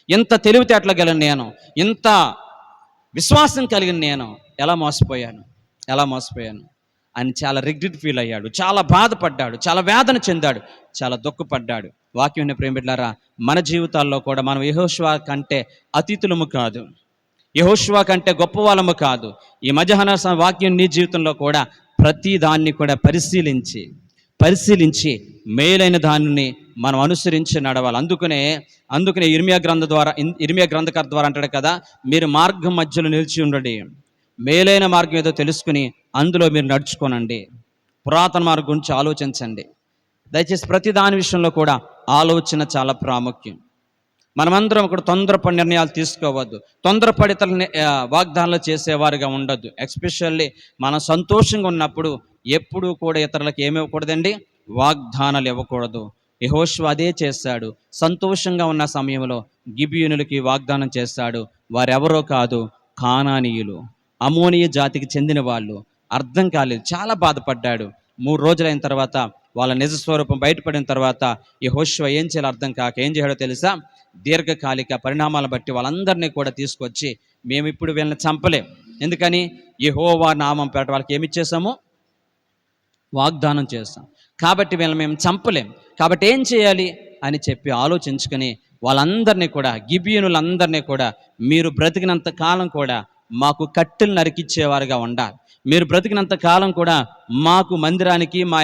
ఇంత తెలివితేటలు కలిగిన నేను, ఇంత విశ్వాసం కలిగిన నేను ఎలా మోసపోయాను అని చాలా రిగ్రెట్ ఫీల్ అయ్యాడు, చాలా బాధపడ్డాడు, చాలా వేదన చెందాడు, చాలా దుఃఖపడ్డాడు. వాక్యం ప్రేమిట్లారా, మన జీవితాల్లో కూడా మనం యెహోషువ కంటే అతీతులము కాదు, యెహోషువ కంటే గొప్పవాళ్ళము కాదు. ఈ మధ్యాహ్న వాక్యం నీ జీవితంలో కూడా ప్రతి దాన్ని కూడా పరిశీలించి మేలైన దానిని మనం అనుసరించి నడవాలి. అందుకనే ఇర్మియా గ్రంథకర్త ద్వారా అంటాడు కదా, మీరు మార్గం మధ్యలో నిలిచి ఉండండి, మేలైన మార్గం ఏదో తెలుసుకుని అందులో మీరు నడుచుకోనండి, పురాతన మార్గం గురించి ఆలోచించండి. దయచేసి ప్రతి దాని విషయంలో కూడా ఆలోచన చాలా ప్రాముఖ్యం. మనమందరం కూడా తొందరపడి నిర్ణయాలు తీసుకోవద్దు, తొందరపడి వాగ్దానాలు చేసేవారుగా ఉండొద్దు. ఎస్పెషల్లీ మనం సంతోషంగా ఉన్నప్పుడు ఎప్పుడూ కూడా ఇతరులకు ఏమివ్వకూడదండి, వాగ్దానాలు ఇవ్వకూడదు. యెహోషువ అదే చేశాడు. సంతోషంగా ఉన్న సమయంలో గిబియోనులకి వాగ్దానం చేశాడు. వారెవరో కాదు, కానానీయులు, అమోనియ జాతికి చెందిన వాళ్ళు. అర్థం కాలేదు, చాలా బాధపడ్డాడు. 3 రోజులైన తర్వాత వాళ్ళ నిజ స్వరూపం బయటపడిన తర్వాత యెహోషువ ఏం చేయాలో అర్థం కాక ఏం చేయాడో తెలుసా, దీర్ఘకాలిక పరిణామాలను బట్టి వాళ్ళందరినీ కూడా తీసుకొచ్చి, మేము ఇప్పుడు వీళ్ళని చంపలేం, ఎందుకని యెహోవా నామం పేట వాళ్ళకి ఏమిచ్చేసాము, వాగ్దానం చేస్తాం, కాబట్టి వీళ్ళని మేము చంపలేం, కాబట్టి ఏం చేయాలి అని చెప్పి ఆలోచించుకొని వాళ్ళందరినీ కూడా, గిబియోనులందరినీ కూడా, మీరు బ్రతికినంత కాలం కూడా మాకు కట్టెలు నరికిచ్చేవారుగా ఉండాలి, మీరు బ్రతికినంత కాలం కూడా మాకు మందిరానికి మా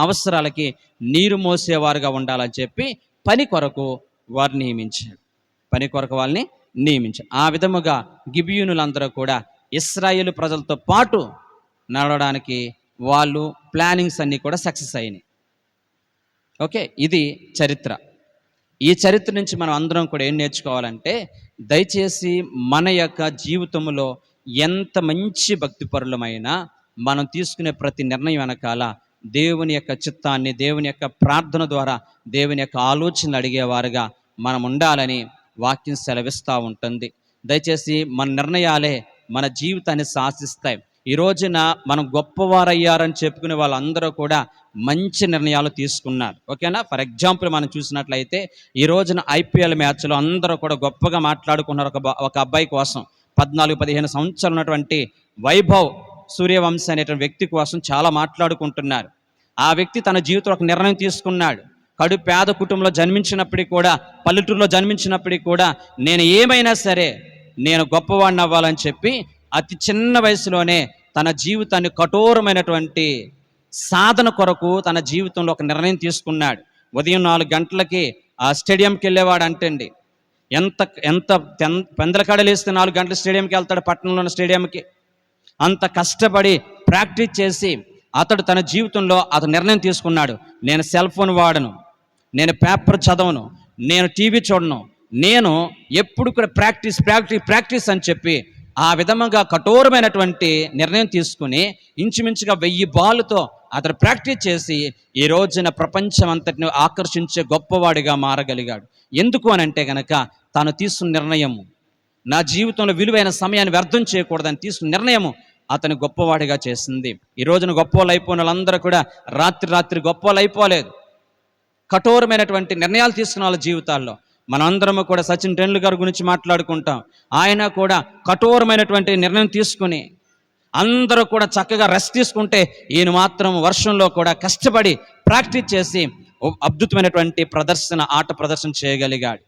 అవసరాలకి నీరు మోసేవారుగా ఉండాలని చెప్పి పని కొరకు వాళ్ళని నియమించారు. ఆ విధముగా గిబియోనులందరూ కూడా ఇశ్రాయేలు ప్రజలతో పాటు నడవడానికి వాళ్ళు ప్లానింగ్స్ అన్నీ కూడా సక్సెస్ అయినాయి. ఓకే, ఇది చరిత్ర. ఈ చరిత్ర నుంచి మనం అందరం కూడా ఏం నేర్చుకోవాలంటే, దయచేసి మన యొక్క జీవితంలో ఎంత మంచి భక్తిపరులమైనా మనం తీసుకునే ప్రతి నిర్ణయం వెనకాల దేవుని యొక్క చిత్తాన్ని, దేవుని యొక్క ప్రార్థన ద్వారా దేవుని యొక్క ఆలోచనలు అడిగేవారుగా మనం ఉండాలని వాక్యం సెలవిస్తూ ఉంటుంది. దయచేసి మన నిర్ణయాలే మన జీవితాన్ని శాసిస్తాయి. ఈ రోజున మనం గొప్పవారయ్యారని చెప్పుకునే వాళ్ళందరూ కూడా మంచి నిర్ణయాలు తీసుకున్నారు. ఓకేనా? ఫర్ ఎగ్జాంపుల్ మనం చూసినట్లయితే ఈ రోజున ఐపీఎల్ మ్యాచ్లో అందరూ కూడా గొప్పగా మాట్లాడుకున్నారు. ఒక అబ్బాయి కోసం 14-15 సంవత్సరాలు ఉన్నటువంటి వైభవ్ సూర్యవంశీ అనేటువంటి వ్యక్తి కోసం చాలా మాట్లాడుకుంటున్నారు. ఆ వ్యక్తి తన జీవితంలో ఒక నిర్ణయం తీసుకున్నాడు. కడు పేద కుటుంబంలో జన్మించినప్పటికీ కూడా, పల్లెటూరులో జన్మించినప్పటికీ కూడా, నేను ఏమైనా సరే నేను గొప్పవాడిని అవ్వాలని చెప్పి అతి చిన్న వయసులోనే తన జీవితాన్ని కఠోరమైనటువంటి సాధన కొరకు తన జీవితంలో ఒక నిర్ణయం తీసుకున్నాడు. ఉదయం 4 గంటలకి ఆ స్టేడియంకి వెళ్ళేవాడు అంటండి. ఎంత పెందలకాడలేస్తే 4 గంటల స్టేడియంకి వెళ్తాడు, పట్టణంలో ఉన్న స్టేడియంకి. అంత కష్టపడి ప్రాక్టీస్ చేసి అతడు తన జీవితంలో నిర్ణయం తీసుకున్నాడు. నేను సెల్ ఫోన్ వాడను, నేను పేపర్ చదవను, నేను టీవీ చూడను, నేను ఎప్పుడు కూడా ప్రాక్టీస్ అని చెప్పి ఆ విధముగా కఠోరమైనటువంటి నిర్ణయం తీసుకుని ఇంచుమించుగా 1000 బాలుతో అతడు ప్రాక్టీస్ చేసి ఈ రోజున ప్రపంచం అంతటిని ఆకర్షించే గొప్పవాడిగా మారగలిగాడు. ఎందుకు అని అంటే కనుక తాను తీసుకున్న నిర్ణయము, నా జీవితంలో విలువైన సమయాన్ని వ్యర్థం చేయకూడదని తీసుకున్న నిర్ణయము అతను గొప్పవాడిగా చేసింది. ఈ రోజున గొప్పవాళ్ళు అయిపోయిన వాళ్ళందరూ కూడా రాత్రి గొప్పవాళ్ళు అయిపోలేదు. కఠోరమైనటువంటి నిర్ణయాలు తీసుకున్న వాళ్ళ జీవితాల్లో మనందరము కూడా సచిన్ టెండూల్కర్ గురించి మాట్లాడుకుంటాం. ఆయన కూడా కఠోరమైనటువంటి నిర్ణయం తీసుకుని అందరూ కూడా చక్కగా రెస్ట్ తీసుకుంటే ఈయన మాత్రం వర్షంలో కూడా కష్టపడి ప్రాక్టీస్ చేసి అద్భుతమైనటువంటి ఆట ప్రదర్శన చేయగలిగాడు.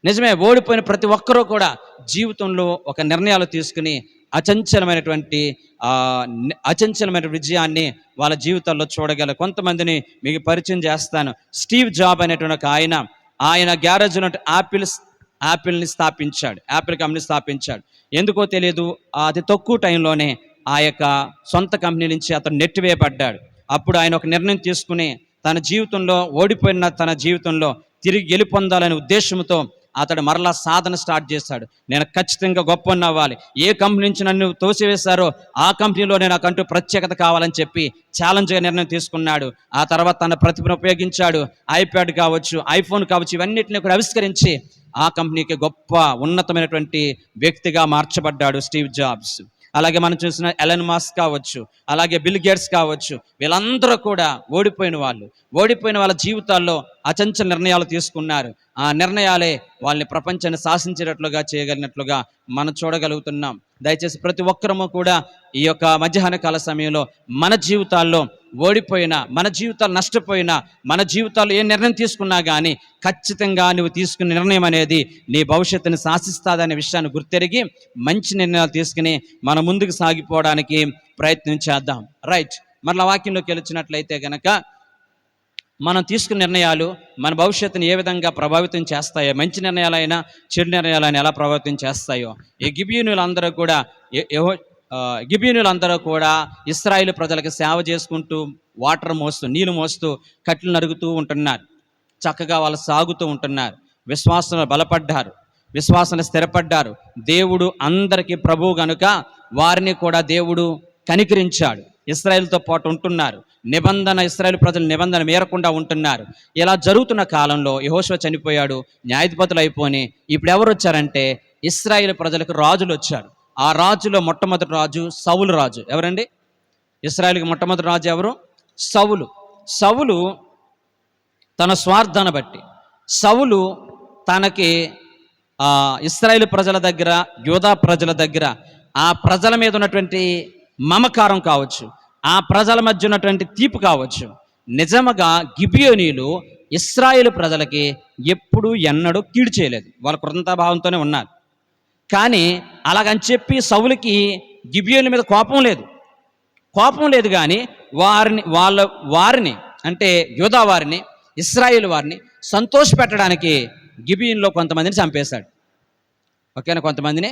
నిజమే, ఓడిపోయిన ప్రతి ఒక్కరూ కూడా జీవితంలో ఒక నిర్ణయాలు తీసుకుని అచంచలమైన విజయాన్ని వాళ్ళ జీవితాల్లో చూడగలరు. కొంతమందిని మీకు పరిచయం చేస్తాను. స్టీవ్ జాబ్ అనేటువంటి ఒక ఆయన గ్యారేజ్ యాపిల్ని స్థాపించాడు. యాపిల్ కంపెనీ స్థాపించాడు. ఎందుకో తెలియదు, అతి తక్కువ టైంలోనే ఆ యొక్క సొంత కంపెనీ నుంచి అతను నెట్టివేయబడ్డాడు. అప్పుడు ఆయన ఒక నిర్ణయం తీసుకుని తన జీవితంలో ఓడిపోయిన తన జీవితంలో తిరిగి గెలుపొందాలనే ఉద్దేశంతో అతడు మరలా సాధన స్టార్ట్ చేశాడు. నేను ఖచ్చితంగా గొప్ప అవ్వాలి, ఏ కంపెనీ నుంచి నన్ను తోసివేశారో ఆ కంపెనీలో నాకంటూ ప్రత్యేకత కావాలని చెప్పి ఛాలెంజ్గా నిర్ణయం తీసుకున్నాడు. ఆ తర్వాత తన ప్రతిభను ఉపయోగించాడు. ఐప్యాడ్ కావచ్చు, ఐఫోన్ కావచ్చు, ఇవన్నిటిని కూడా ఆవిష్కరించి ఆ కంపెనీకి గొప్ప ఉన్నతమైనటువంటి వ్యక్తిగా మార్చబడ్డాడు స్టీవ్ జాబ్స్. అలాగే మనం చూసిన ఎలన్ మస్క్ కావచ్చు, అలాగే బిల్ గేట్స్ కావచ్చు, వీళ్ళందరూ కూడా ఓడిపోయిన వాళ్ళ జీవితాల్లో అచంచల నిర్ణయాలు తీసుకున్నారు. ఆ నిర్ణయాలే వాళ్ళని ప్రపంచాన్ని శాసించేటట్లుగా చేయగలిగినట్లుగా మనం చూడగలుగుతున్నాం. దయచేసి ప్రతి ఒక్కరము కూడా ఈ యొక్క మధ్యాహ్న కాల సమయంలో మన జీవితాల్లో ఓడిపోయినా, మన జీవితాలు నష్టపోయినా, మన జీవితాల్లో ఏ నిర్ణయం తీసుకున్నా కానీ ఖచ్చితంగా నువ్వు తీసుకున్న నిర్ణయం అనేది నీ భవిష్యత్తుని శాసిస్తుందనే విషయాన్ని గుర్తెరిగి మంచి నిర్ణయాలు తీసుకుని మనం ముందుకు సాగిపోవడానికి ప్రయత్నం చేద్దాం. రైట్, మరలా వాక్యంలోకి వెళ్ళినట్లయితే కనుక మనం తీసుకున్న నిర్ణయాలు మన భవిష్యత్తుని ఏ విధంగా ప్రభావితం చేస్తాయో, మంచి నిర్ణయాలైనా చెడు నిర్ణయాలైనా ఎలా ప్రభావితం చేస్తాయో, ఈ గిబియోనీలందరూ కూడా ఇశ్రాయేలు ప్రజలకు సేవ చేసుకుంటూ నీళ్లు మోస్తూ కట్లు నరుగుతూ ఉంటున్నారు. చక్కగా వాళ్ళు సాగుతూ ఉంటున్నారు. విశ్వాసంలో బలపడ్డారు, విశ్వాసంలో స్థిరపడ్డారు. దేవుడు అందరికీ ప్రభువు గనుక వారిని కూడా దేవుడు కనికరించాడు. ఇశ్రాయేలుతో పాటు ఉంటున్నారు. ఇశ్రాయేలు ప్రజలు నిబంధన మేరకుండా ఉంటున్నారు. ఇలా జరుగుతున్న కాలంలో యెహోషువ చనిపోయాడు, న్యాయాధిపతులు అయిపోయి ఇప్పుడు ఎవరు వచ్చారంటే ఇశ్రాయేలు ప్రజలకు రాజులు వచ్చారు. ఆ రాజులో మొట్టమొదటి రాజు సౌలు రాజు. ఎవరండి? ఇశ్రాయేలుకి మొట్టమొదటి రాజు ఎవరు? సౌలు తన స్వార్థాన్ని బట్టి, సౌలు తనకి ఇశ్రాయేలు ప్రజల దగ్గర, యూదా ప్రజల దగ్గర ఆ ప్రజల మీద ఉన్నటువంటి మమకారం కావచ్చు, ఆ ప్రజల మధ్య ఉన్నటువంటి తీపు కావచ్చు, నిజముగా గిబియోనీలు ఇశ్రాయేలు ప్రజలకి ఎన్నడూ కీడు చేయలేదు. వాళ్ళ కృతజ్ఞతాభావంతోనే ఉన్నారు. కానీ అలాగని చెప్పి సౌలుకి గిబియోనుల మీద కోపం లేదు కానీ వారిని అంటే యూదా వారిని, ఇశ్రాయేలు వారిని సంతోషపెట్టడానికి గిబియోనులో కొంతమందిని చంపేశాడు. ఓకేనా? కొంతమందిని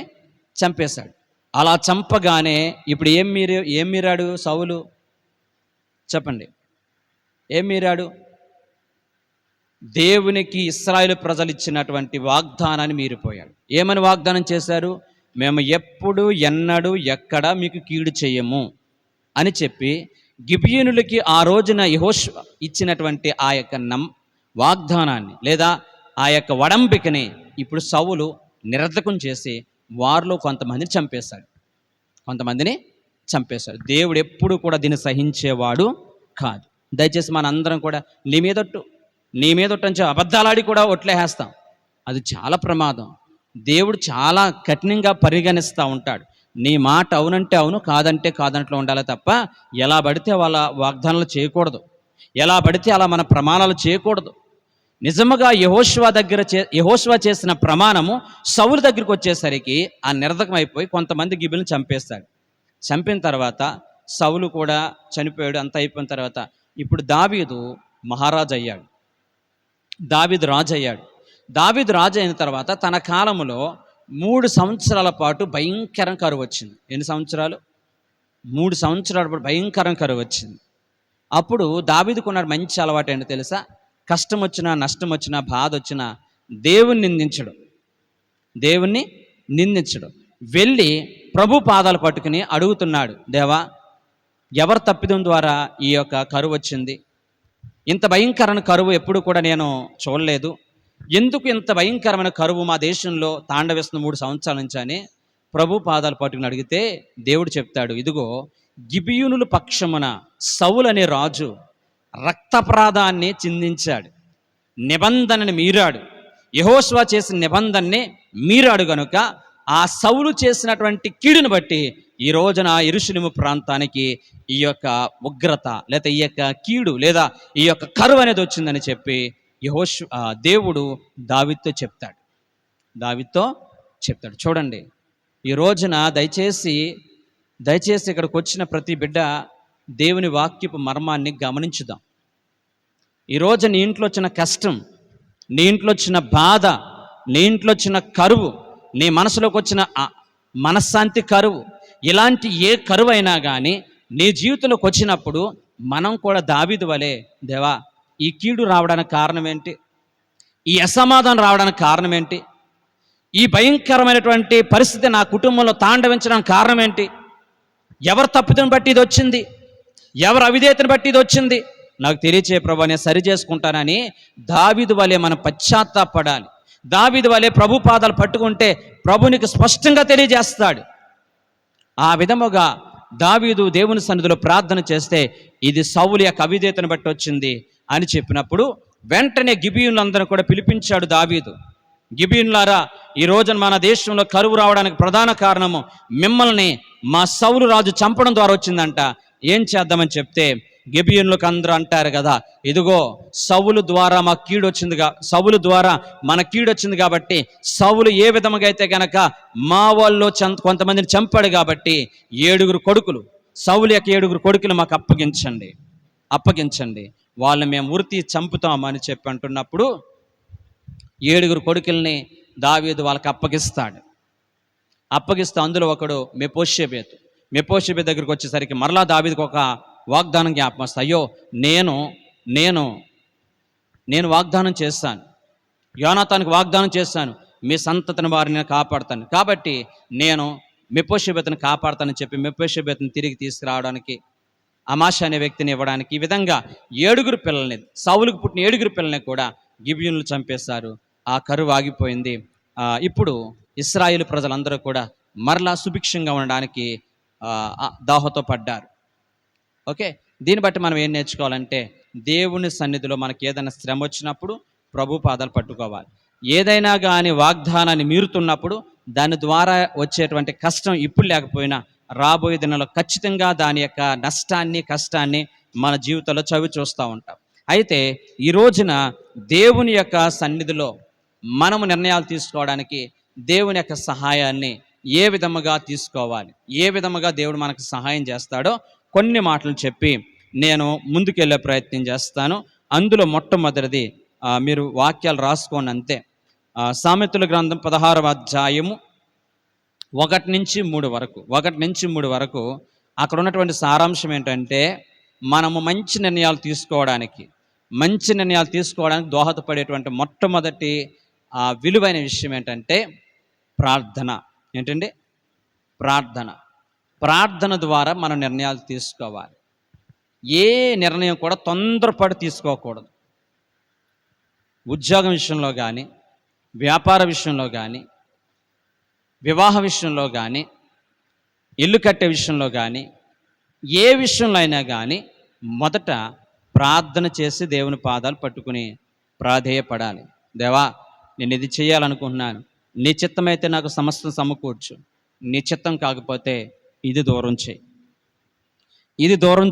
చంపేశాడు. అలా చంపగానే ఇప్పుడు ఏం మీరాడు సౌలు? చెప్పండి, ఏం మీరాడు? దేవునికి ఇశ్రాయేలు ప్రజలు ఇచ్చినటువంటి వాగ్దానాన్ని మీరిపోయాడు. ఏమని వాగ్దానం చేశారు? మేము ఎన్నడూ ఎక్కడ మీకు కీడు చేయము అని చెప్పి గిబియోనులకి ఆ రోజున యెహోషువ ఇచ్చినటువంటి ఆ యొక్క వాగ్దానాన్ని లేదా ఆ యొక్క వడంబికని ఇప్పుడు సౌలు నిరర్ధకం చేసి వారిలో కొంతమందిని చంపేశాడు. దేవుడు ఎప్పుడు కూడా దీన్ని సహించేవాడు కాదు. దయచేసి మన అందరం కూడా నీ మీదొట్టు అని అబద్ధాలాడి కూడా ఒట్లేసేస్తాం. అది చాలా ప్రమాదం. దేవుడు చాలా కఠినంగా పరిగణిస్తూ ఉంటాడు. నీ మాట అవునంటే అవును, కాదంటే కాదంట్లో ఉండాలి తప్ప ఎలా పడితే వాళ్ళ వాగ్దానాలు చేయకూడదు, ఎలా పడితే అలా మన ప్రమాణాలు చేయకూడదు. నిజముగా యెహోషువ చేసిన ప్రమాణము సౌలు దగ్గరికి వచ్చేసరికి ఆ నిరర్ధకం అయిపోయి కొంతమంది గిబియోనులను చంపేస్తాడు. చంపిన తర్వాత సౌలు కూడా చనిపోయాడు. అంత అయిపోయిన తర్వాత ఇప్పుడు దావీదు మహారాజు అయ్యాడు. దావీదు రాజు అయిన తర్వాత తన కాలంలో 3 సంవత్సరాల పాటు భయంకరం కరువు వచ్చింది. ఎన్ని సంవత్సరాలు? 3 సంవత్సరాల పాటు భయంకరం కరువు వచ్చింది. అప్పుడు దావీదుకున్న మంచి అలవాటు ఏంటో తెలుసా? కష్టం వచ్చినా, నష్టం వచ్చినా, బాధ వచ్చినా దేవుణ్ణి నిందించడు. వెళ్ళి ప్రభు పాదాలు పట్టుకుని అడుగుతున్నాడు, దేవా, ఎవరు తప్పిదం ద్వారా ఈ యొక్క కరువు వచ్చింది? ఇంత భయంకరమైన కరువు ఎప్పుడు కూడా నేను చూడలేదు. ఎందుకు ఇంత భయంకరమైన కరువు మా దేశంలో తాండవేస్తున్న 3 సంవత్సరాల నుంచి అని ప్రభు పాదాలు పట్టుకుని అడిగితే దేవుడు చెప్తాడు, ఇదిగో గిబియోనుల పక్షమున సౌలు అనే రాజు రక్తప్రాదాన్ని చిందించాడు, నిబంధనని మీరాడు, యెహోషువ చేసిన నిబంధనని మీరాడు గనుక ఆ సౌలు చేసినటువంటి కీడుని బట్టి ఈ రోజున యెరూషలేము ప్రాంతానికి ఈ యొక్క ఉగ్రత లేదా ఈ యొక్క కీడు లేదా ఈ యొక్క కరువు అనేది వచ్చిందని చెప్పి దేవుడు దావీదుతో చెప్తాడు. చూడండి, ఈ రోజున దయచేసి ఇక్కడికి వచ్చిన ప్రతి బిడ్డ దేవుని వాక్యపు మర్మాన్ని గమనించుదాం. ఈరోజు నీ ఇంట్లో వచ్చిన కష్టం, నీ ఇంట్లో వచ్చిన బాధ, నీ ఇంట్లో వచ్చిన కరువు, నీ మనసులోకి వచ్చిన మనశ్శాంతి కరువు, ఇలాంటి ఏ కరువు అయినా కానీ నీ జీవితంలోకి వచ్చినప్పుడు మనం కూడా దావీదు వలె, దేవా ఈ కీడు రావడానికి కారణం ఏంటి, ఈ అసమాధానం రావడానికి కారణం ఏంటి, ఈ భయంకరమైనటువంటి పరిస్థితి నా కుటుంబంలో తాండవించడానికి కారణం ఏంటి, ఎవరు తప్పిదం బట్టి ఇది వచ్చింది, ఎవరు అవిధేయతను బట్టి ఇది వచ్చింది, నాకు తెలియచే ప్రభు నేను సరి చేసుకుంటానని దావీదు వలె మనం పశ్చాత్తాపడాలి. దావీదు వలె ప్రభు పాదాలు పట్టుకుంటే ప్రభునికి స్పష్టంగా తెలియజేస్తాడు. ఆ విధముగా దావీదు దేవుని సన్నిధిలో ప్రార్థన చేస్తే ఇది సౌలు యొక్క అవిధేయతను బట్టి వచ్చింది అని చెప్పినప్పుడు వెంటనే గిబియోనులందరూ కూడా పిలిపించాడు దావీదు. గిబియోనులారా, ఈ రోజున మన దేశంలో కరువు రావడానికి ప్రధాన కారణము మిమ్మల్ని మా సౌలు రాజు చంపడం ద్వారా వచ్చిందంట. ఏం చేద్దామని చెప్తే గిబియోనులకు అందరూ అంటారు కదా, ఇదిగో సౌలు ద్వారా మా కీడు వచ్చిందిగా, సౌలు ద్వారా మన కీడు వచ్చింది కాబట్టి సౌలు ఏ విధముగా అయితే గనక మా వాళ్ళు కొంతమందిని చంపాడు కాబట్టి 7 కొడుకులు, సౌలు యొక్క 7 కొడుకులు మాకు అప్పగించండి, వాళ్ళని మేము ఉరితి చంపుతామని చెప్పి అంటున్నప్పుడు 7 కొడుకుల్ని దావీదు వాళ్ళకి అప్పగిస్తే అందులో ఒకడు మెఫీబోషెతు దగ్గరికి వచ్చేసరికి మరలా దావీదుకు ఒక వాగ్దానం జ్ఞాపకం వస్తుంది. అయ్యో నేను వాగ్దానం చేస్తాను, యోనాతానికి వాగ్దానం చేస్తాను, మీ సంతతిని వారిని నేను కాపాడుతాను, కాబట్టి నేను మెఫీబోషెతుని కాపాడుతానని చెప్పి మెఫీబోషెతుని తిరిగి తీసుకురావడానికి అమాషా అనే వ్యక్తిని ఇవ్వడానికి ఈ విధంగా 7 పిల్లల్ని, సౌలుకు పుట్టిన 7 పిల్లల్ని కూడా గిబియోనులు చంపేశారు. ఆ కరువు ఆగిపోయింది. ఇప్పుడు ఇశ్రాయేలు ప్రజలందరూ కూడా మరలా సుభిక్షంగా ఉండడానికి దాహతో పడ్డారు. ఓకే, దీన్ని బట్టి మనం ఏం నేర్చుకోవాలంటే దేవుని సన్నిధిలో మనకి ఏదైనా శ్రమ వచ్చినప్పుడు ప్రభు పాదాలు పట్టుకోవాలి. ఏదైనా కానీ వాగ్దానాన్ని మీరుతున్నప్పుడు దాని ద్వారా వచ్చేటువంటి కష్టం ఇప్పుడు లేకపోయినా రాబోయే దినాల్లో ఖచ్చితంగా దాని యొక్క నష్టాన్ని కష్టాన్ని మన జీవితంలో చవి చూస్తూ ఉంటాం. అయితే ఈ రోజున దేవుని యొక్క సన్నిధిలో మనము నిర్ణయాలు తీసుకోవడానికి దేవుని యొక్క సహాయాన్ని ఏ విధముగా తీసుకోవాలి, ఏ విధముగా దేవుడు మనకు సహాయం చేస్తాడో కొన్ని మాటలు చెప్పి నేను ముందుకెళ్ళే ప్రయత్నం చేస్తాను. అందులో మొట్టమొదటిది మీరు వాక్యాలు రాసుకోండి అంతే. సామెతల గ్రంథం 16వ అధ్యాయము 1 నుంచి 3 వరకు అక్కడ ఉన్నటువంటి సారాంశం ఏంటంటే మనము మంచి నిర్ణయాలు తీసుకోవడానికి దోహదపడేటువంటి మొట్టమొదటి విలువైన విషయం ఏంటంటే ప్రార్థన. ఏంటండి? ప్రార్థన ద్వారా మనం నిర్ణయాలు తీసుకోవాలి. ఏ నిర్ణయం కూడా తొందరపడి తీసుకోకూడదు. ఉద్యోగం విషయంలో కానీ, వ్యాపార విషయంలో కానీ, వివాహ విషయంలో కానీ, ఇల్లు కట్టే విషయంలో కానీ, ఏ విషయంలో అయినా కానీ మొదట ప్రార్థన చేసి దేవుని పాదాలు పట్టుకుని ప్రాధేయపడాలి. దేవా, నేను ఇది చేయాలనుకుంటున్నాను, నీ చిత్తమైతే నాకు సమస్తం సమకూర్చు, నీ చిత్తం కాకపోతే ఇది దూరం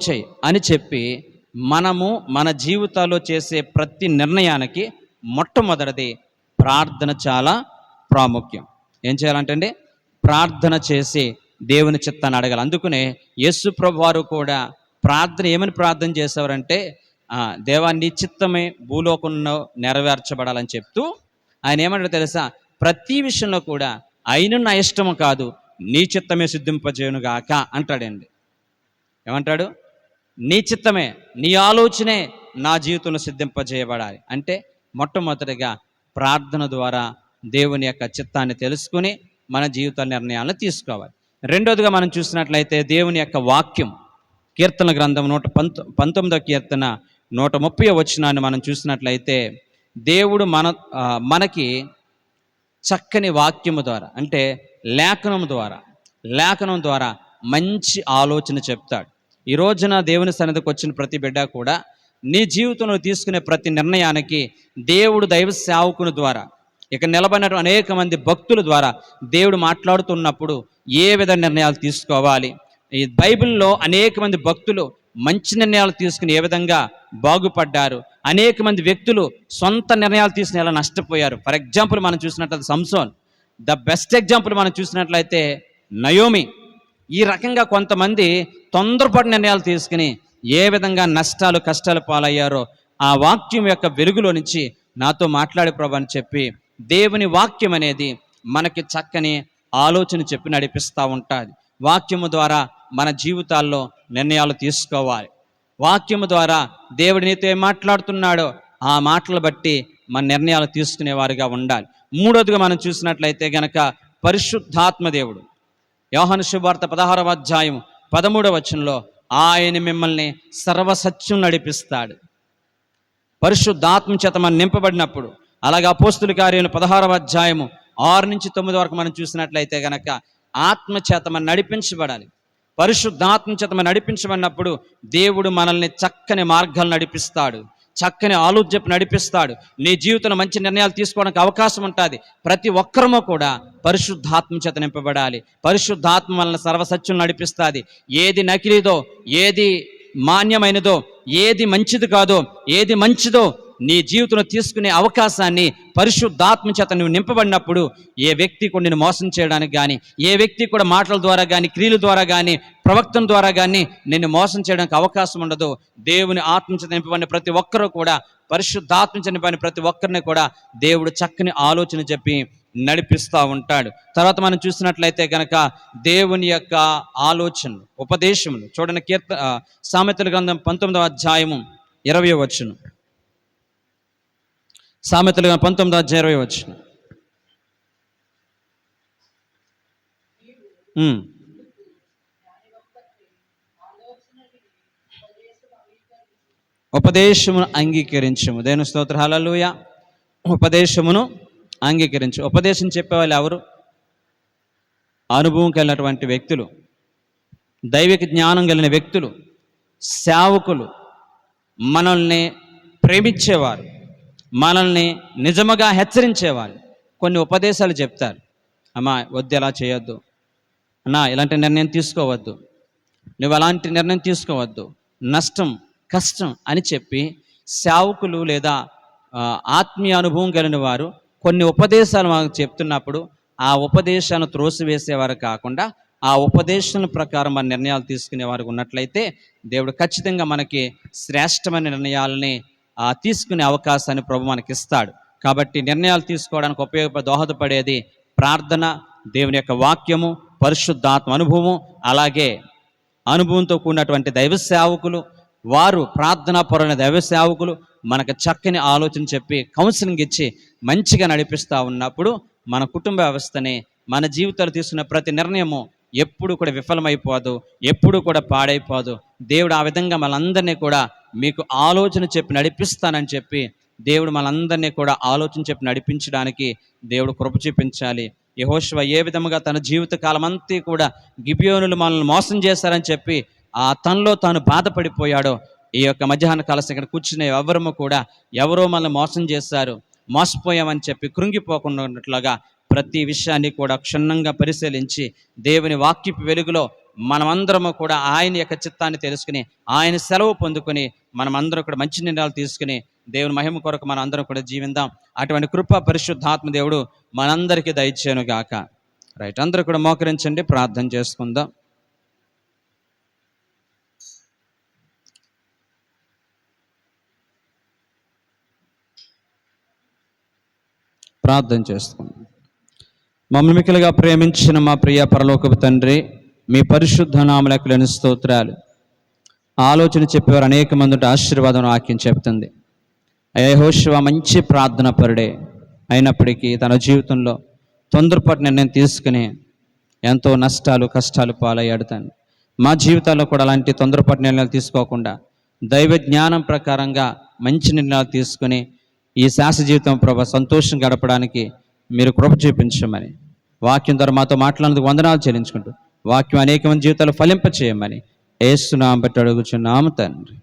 చేయి అని చెప్పి మనము మన జీవితాల్లో చేసే ప్రతి నిర్ణయానికి మొట్టమొదటిది ప్రార్థన చాలా ప్రాముఖ్యం. ఏం చేయాలంటే ప్రార్థన చేసి దేవుని చిత్తాన్ని అడగాలి. అందుకనే యేసు ప్రభు వారు కూడా ఏమని ప్రార్థన చేసేవారంటే, దేవా నీ చిత్తమే భూలోకంలో నెరవేర్చబడాలని చెప్తూ ఆయన ఏమంటారు తెలుసా? ప్రతి విషయంలో కూడా అయిన నా ఇష్టము కాదు, నీ చిత్తమే సిద్ధింపజేయునుగాక అంటాడండి. ఏమంటాడు? నీ చిత్తమే, నీ ఆలోచనే నా జీవితంలో సిద్ధింపజేయబడాలి అంటే మొట్టమొదటిగా ప్రార్థన ద్వారా దేవుని యొక్క చిత్తాన్ని తెలుసుకుని మన జీవిత నిర్ణయాలను తీసుకోవాలి. రెండోదిగా మనం చూసినట్లయితే దేవుని యొక్క వాక్యం, కీర్తన గ్రంథం 119వ కీర్తన 130వ వచనాన్ని మనం చూసినట్లయితే దేవుడు మనకి చక్కని వాక్యము ద్వారా అంటే లేఖనం ద్వారా మంచి ఆలోచన చెప్తాడు. ఈ రోజున దేవుని సన్నిధికి వచ్చిన ప్రతి బిడ్డ కూడా నీ జీవితంలో తీసుకునే ప్రతి నిర్ణయానికి దేవుడు దైవ సేవకుని ద్వారా ఇక్కడ నిలబడిన అనేక మంది భక్తుల ద్వారా దేవుడు మాట్లాడుతున్నప్పుడు ఏ విధ నిర్ణయాలు తీసుకోవాలి, ఈ బైబిల్లో అనేక మంది భక్తులు మంచి నిర్ణయాలు తీసుకుని ఏ విధంగా బాగుపడ్డారు, అనేక మంది వ్యక్తులు సొంత నిర్ణయాలు తీసుకుని ఎలా నష్టపోయారు. ఫర్ ఎగ్జాంపుల్ మనం చూసినట్లయితే సంసోన్, ద బెస్ట్ ఎగ్జాంపుల్ మనం చూసినట్లయితే నయోమి. ఈ రకంగా కొంతమంది తొందరపాటు నిర్ణయాలు తీసుకుని ఏ విధంగా నష్టాలు కష్టాలు పాలయ్యారో ఆ వాక్యం యొక్క వెలుగులో నుంచి నాతో మాట్లాడే ప్రభు అని చెప్పి దేవుని వాక్యం అనేది మనకి చక్కని ఆలోచన చెప్పి నడిపిస్తూ ఉంటుంది. వాక్యము ద్వారా మన జీవితాల్లో నిర్ణయాలు తీసుకోవాలి. వాక్యము ద్వారా దేవుడు నీతో ఏం మాట్లాడుతున్నాడో ఆ మాటలు బట్టి మన నిర్ణయాలు తీసుకునేవారుగా ఉండాలి. మూడోదిగా మనం చూసినట్లయితే గనక పరిశుద్ధాత్మ దేవుడు. యోహాను శుభవార్త 16వ అధ్యాయం 13వ వచనంలో ఆయన మిమ్మల్ని సర్వసత్యం నడిపిస్తాడు. పరిశుద్ధాత్మ చేత మనం నింపబడినప్పుడు, అలాగే అపోస్తుల కార్యాలు 16వ అధ్యాయము 6 నుంచి 9 వరకు మనం చూసినట్లయితే గనక ఆత్మ చేత మనం నడిపించబడాలి. పరిశుద్ధాత్మ చేత మనం నడిపించబడినప్పుడు దేవుడు మనల్ని చక్కని మార్గాలు నడిపిస్తాడు, చక్కని ఆలోచన నడిపిస్తాడు. నీ జీవితంలో మంచి నిర్ణయాలు తీసుకోవడానికి అవకాశం ఉంటుంది. ప్రతి ఒక్కరము కూడా పరిశుద్ధాత్మ చేత నింపబడాలి. పరిశుద్ధాత్మ మనల్ని సర్వసత్యం నడిపిస్తుంది. ఏది నకిలీదో, ఏది మాన్యమైనదో, ఏది మంచిది కాదో, ఏది మంచిదో నీ జీవితంలో తీసుకునే అవకాశాన్ని పరిశుద్ధాత్మ చేత నువ్వు నింపబడినప్పుడు ఏ వ్యక్తి కూడా నిన్ను మోసం చేయడానికి కానీ, ఏ వ్యక్తి కూడా మాటల ద్వారా కానీ, క్రియల ద్వారా కానీ, ప్రవక్తల ద్వారా కానీ నిన్ను మోసం చేయడానికి అవకాశం ఉండదు. దేవుని ఆత్మ చేత నింపబడిన ప్రతి ఒక్కరూ కూడా, పరిశుద్ధాత్మ చేత నింపబడిన ప్రతి ఒక్కరిని కూడా దేవుడు చక్కని ఆలోచన చెప్పి నడిపిస్తూ ఉంటాడు. తర్వాత మనం చూసినట్లయితే కనుక దేవుని యొక్క ఆలోచనలు, ఉపదేశములు చూడండి. సామెతల గ్రంథం 19వ అధ్యాయము 20వ వచనం. సామెతల గ్రంథం 19వ అధ్యాయం 20వ వచనం. ఉపదేశమును అంగీకరించము. దేవుని స్తోత్రం, హల్లెలూయా. ఉపదేశమును అంగీకరించు. ఉపదేశం చెప్పేవాళ్ళు ఎవరు? అనుభవం కలిగినటువంటి వ్యక్తులు, దైవిక జ్ఞానం కలిగిన వ్యక్తులు, సేవకులు, మనల్ని ప్రేమించేవారు, మనల్ని నిజముగా హెచ్చరించేవారు కొన్ని ఉపదేశాలు చెప్తారు. అమ్మా వద్దు, ఎలా చేయొద్దు, అన్నా ఇలాంటి నిర్ణయం తీసుకోవద్దు, నువ్వు అలాంటి నిర్ణయం తీసుకోవద్దు, నష్టం కష్టం అని చెప్పి సేవకులు లేదా ఆత్మీయ అనుభవం కలిగిన వారు కొన్ని ఉపదేశాలు మాకు చెప్తున్నప్పుడు ఆ ఉపదేశాలను త్రోసివేసేవారు కాకుండా ఆ ఉపదేశం ప్రకారం మన నిర్ణయాలు తీసుకునేవారు ఉన్నట్లయితే దేవుడు ఖచ్చితంగా మనకి శ్రేష్టమైన నిర్ణయాలని తీసుకునే అవకాశాన్ని ప్రభు మనకి ఇస్తాడు. కాబట్టి నిర్ణయాలు తీసుకోవడానికి దోహదపడేది ప్రార్థన, దేవుని యొక్క వాక్యము, పరిశుద్ధాత్మ అనుభవము, అలాగే అనుభవంతో కూడినటువంటి దైవ సేవకులు, వారు ప్రార్థనాపరులైన దైవ సేవకులు మనకు చక్కని ఆలోచన చెప్పి కౌన్సిలింగ్ ఇచ్చి మంచిగా నడిపిస్తూ ఉన్నప్పుడు మన కుటుంబ వ్యవస్థని, మన జీవితాలు తీసుకున్న ప్రతి నిర్ణయము ఎప్పుడు కూడా విఫలమైపోదు, ఎప్పుడు కూడా పాడైపోదు. దేవుడు ఆ విధంగా మనందరినీ కూడా మీకు ఆలోచన చెప్పి నడిపిస్తానని చెప్పి దేవుడు మనందరినీ కూడా ఆలోచన చెప్పి నడిపించడానికి దేవుడు కృప చూపించాలి. యెహోషువ ఏ విధముగా తన జీవిత కాలం అంతా కూడా గిబియోనులు మనల్ని మోసం చేశారని చెప్పి తనలో తాను బాధపడిపోయాడో, ఈ యొక్క మధ్యాహ్న కాలం ఇక్కడ కూర్చునే ఎవరము కూడా ఎవరో మనల్ని మోసం చేశారు, మోసపోయామని చెప్పి కృంగిపోకుండా ఉన్నట్లుగా ప్రతి విషయాన్ని కూడా క్షుణ్ణంగా పరిశీలించి దేవుని వాక్యపు వెలుగులో మనమందరము కూడా ఆయన యొక్క చిత్తాన్ని తెలుసుకుని ఆయన సెలవు పొందుకొని మనమందరం కూడా మంచి నిర్ణయాలు తీసుకుని దేవుని మహిమ కొరకు మన అందరం కూడా జీవిద్దాం. అటువంటి కృప పరిశుద్ధాత్మ దేవుడు మనందరికీ దయచేయను గాక. రైట్, అందరూ కూడా మోకరించండి, ప్రార్థన చేసుకుందాం. ప్రార్థన చేసుకుందాం. మమ్మల్ని మిక్కిలిగా ప్రేమించిన మా ప్రియ పరలోకపు తండ్రి, మీ పరిశుద్ధ నామములకు లేని స్తోత్రాలు. ఆలోచన చెప్పేవారు అనేక మంది ఉంటే ఆశీర్వాదం వాక్యం చెప్తుంది. యెహోషువ మంచి ప్రార్థన పరుడే అయినప్పటికీ తన జీవితంలో తొందరపాటు నిర్ణయం తీసుకుని ఎంతో నష్టాలు కష్టాలు పాలయ్యాడు. తండ్రి, మా జీవితాల్లో కూడా అలాంటి తొందరపాటు నిర్ణయాలు తీసుకోకుండా దైవ జ్ఞానం ప్రకారంగా మంచి నిర్ణయాలు తీసుకుని ఈ శాశ్వత జీవితం ప్రభు సంతోషం గడపడానికి మీరు కృప చూపించమని వాక్యం ద్వారా మాతో మాట్లాడినందుకు వందనాలు చెల్లించుకుంటూ వాక్యం అనేక మంది జీవితాలు ఫలింప చేయమని యేసు నామమున బట్టి అడుగుచున్నాము తండ్రి.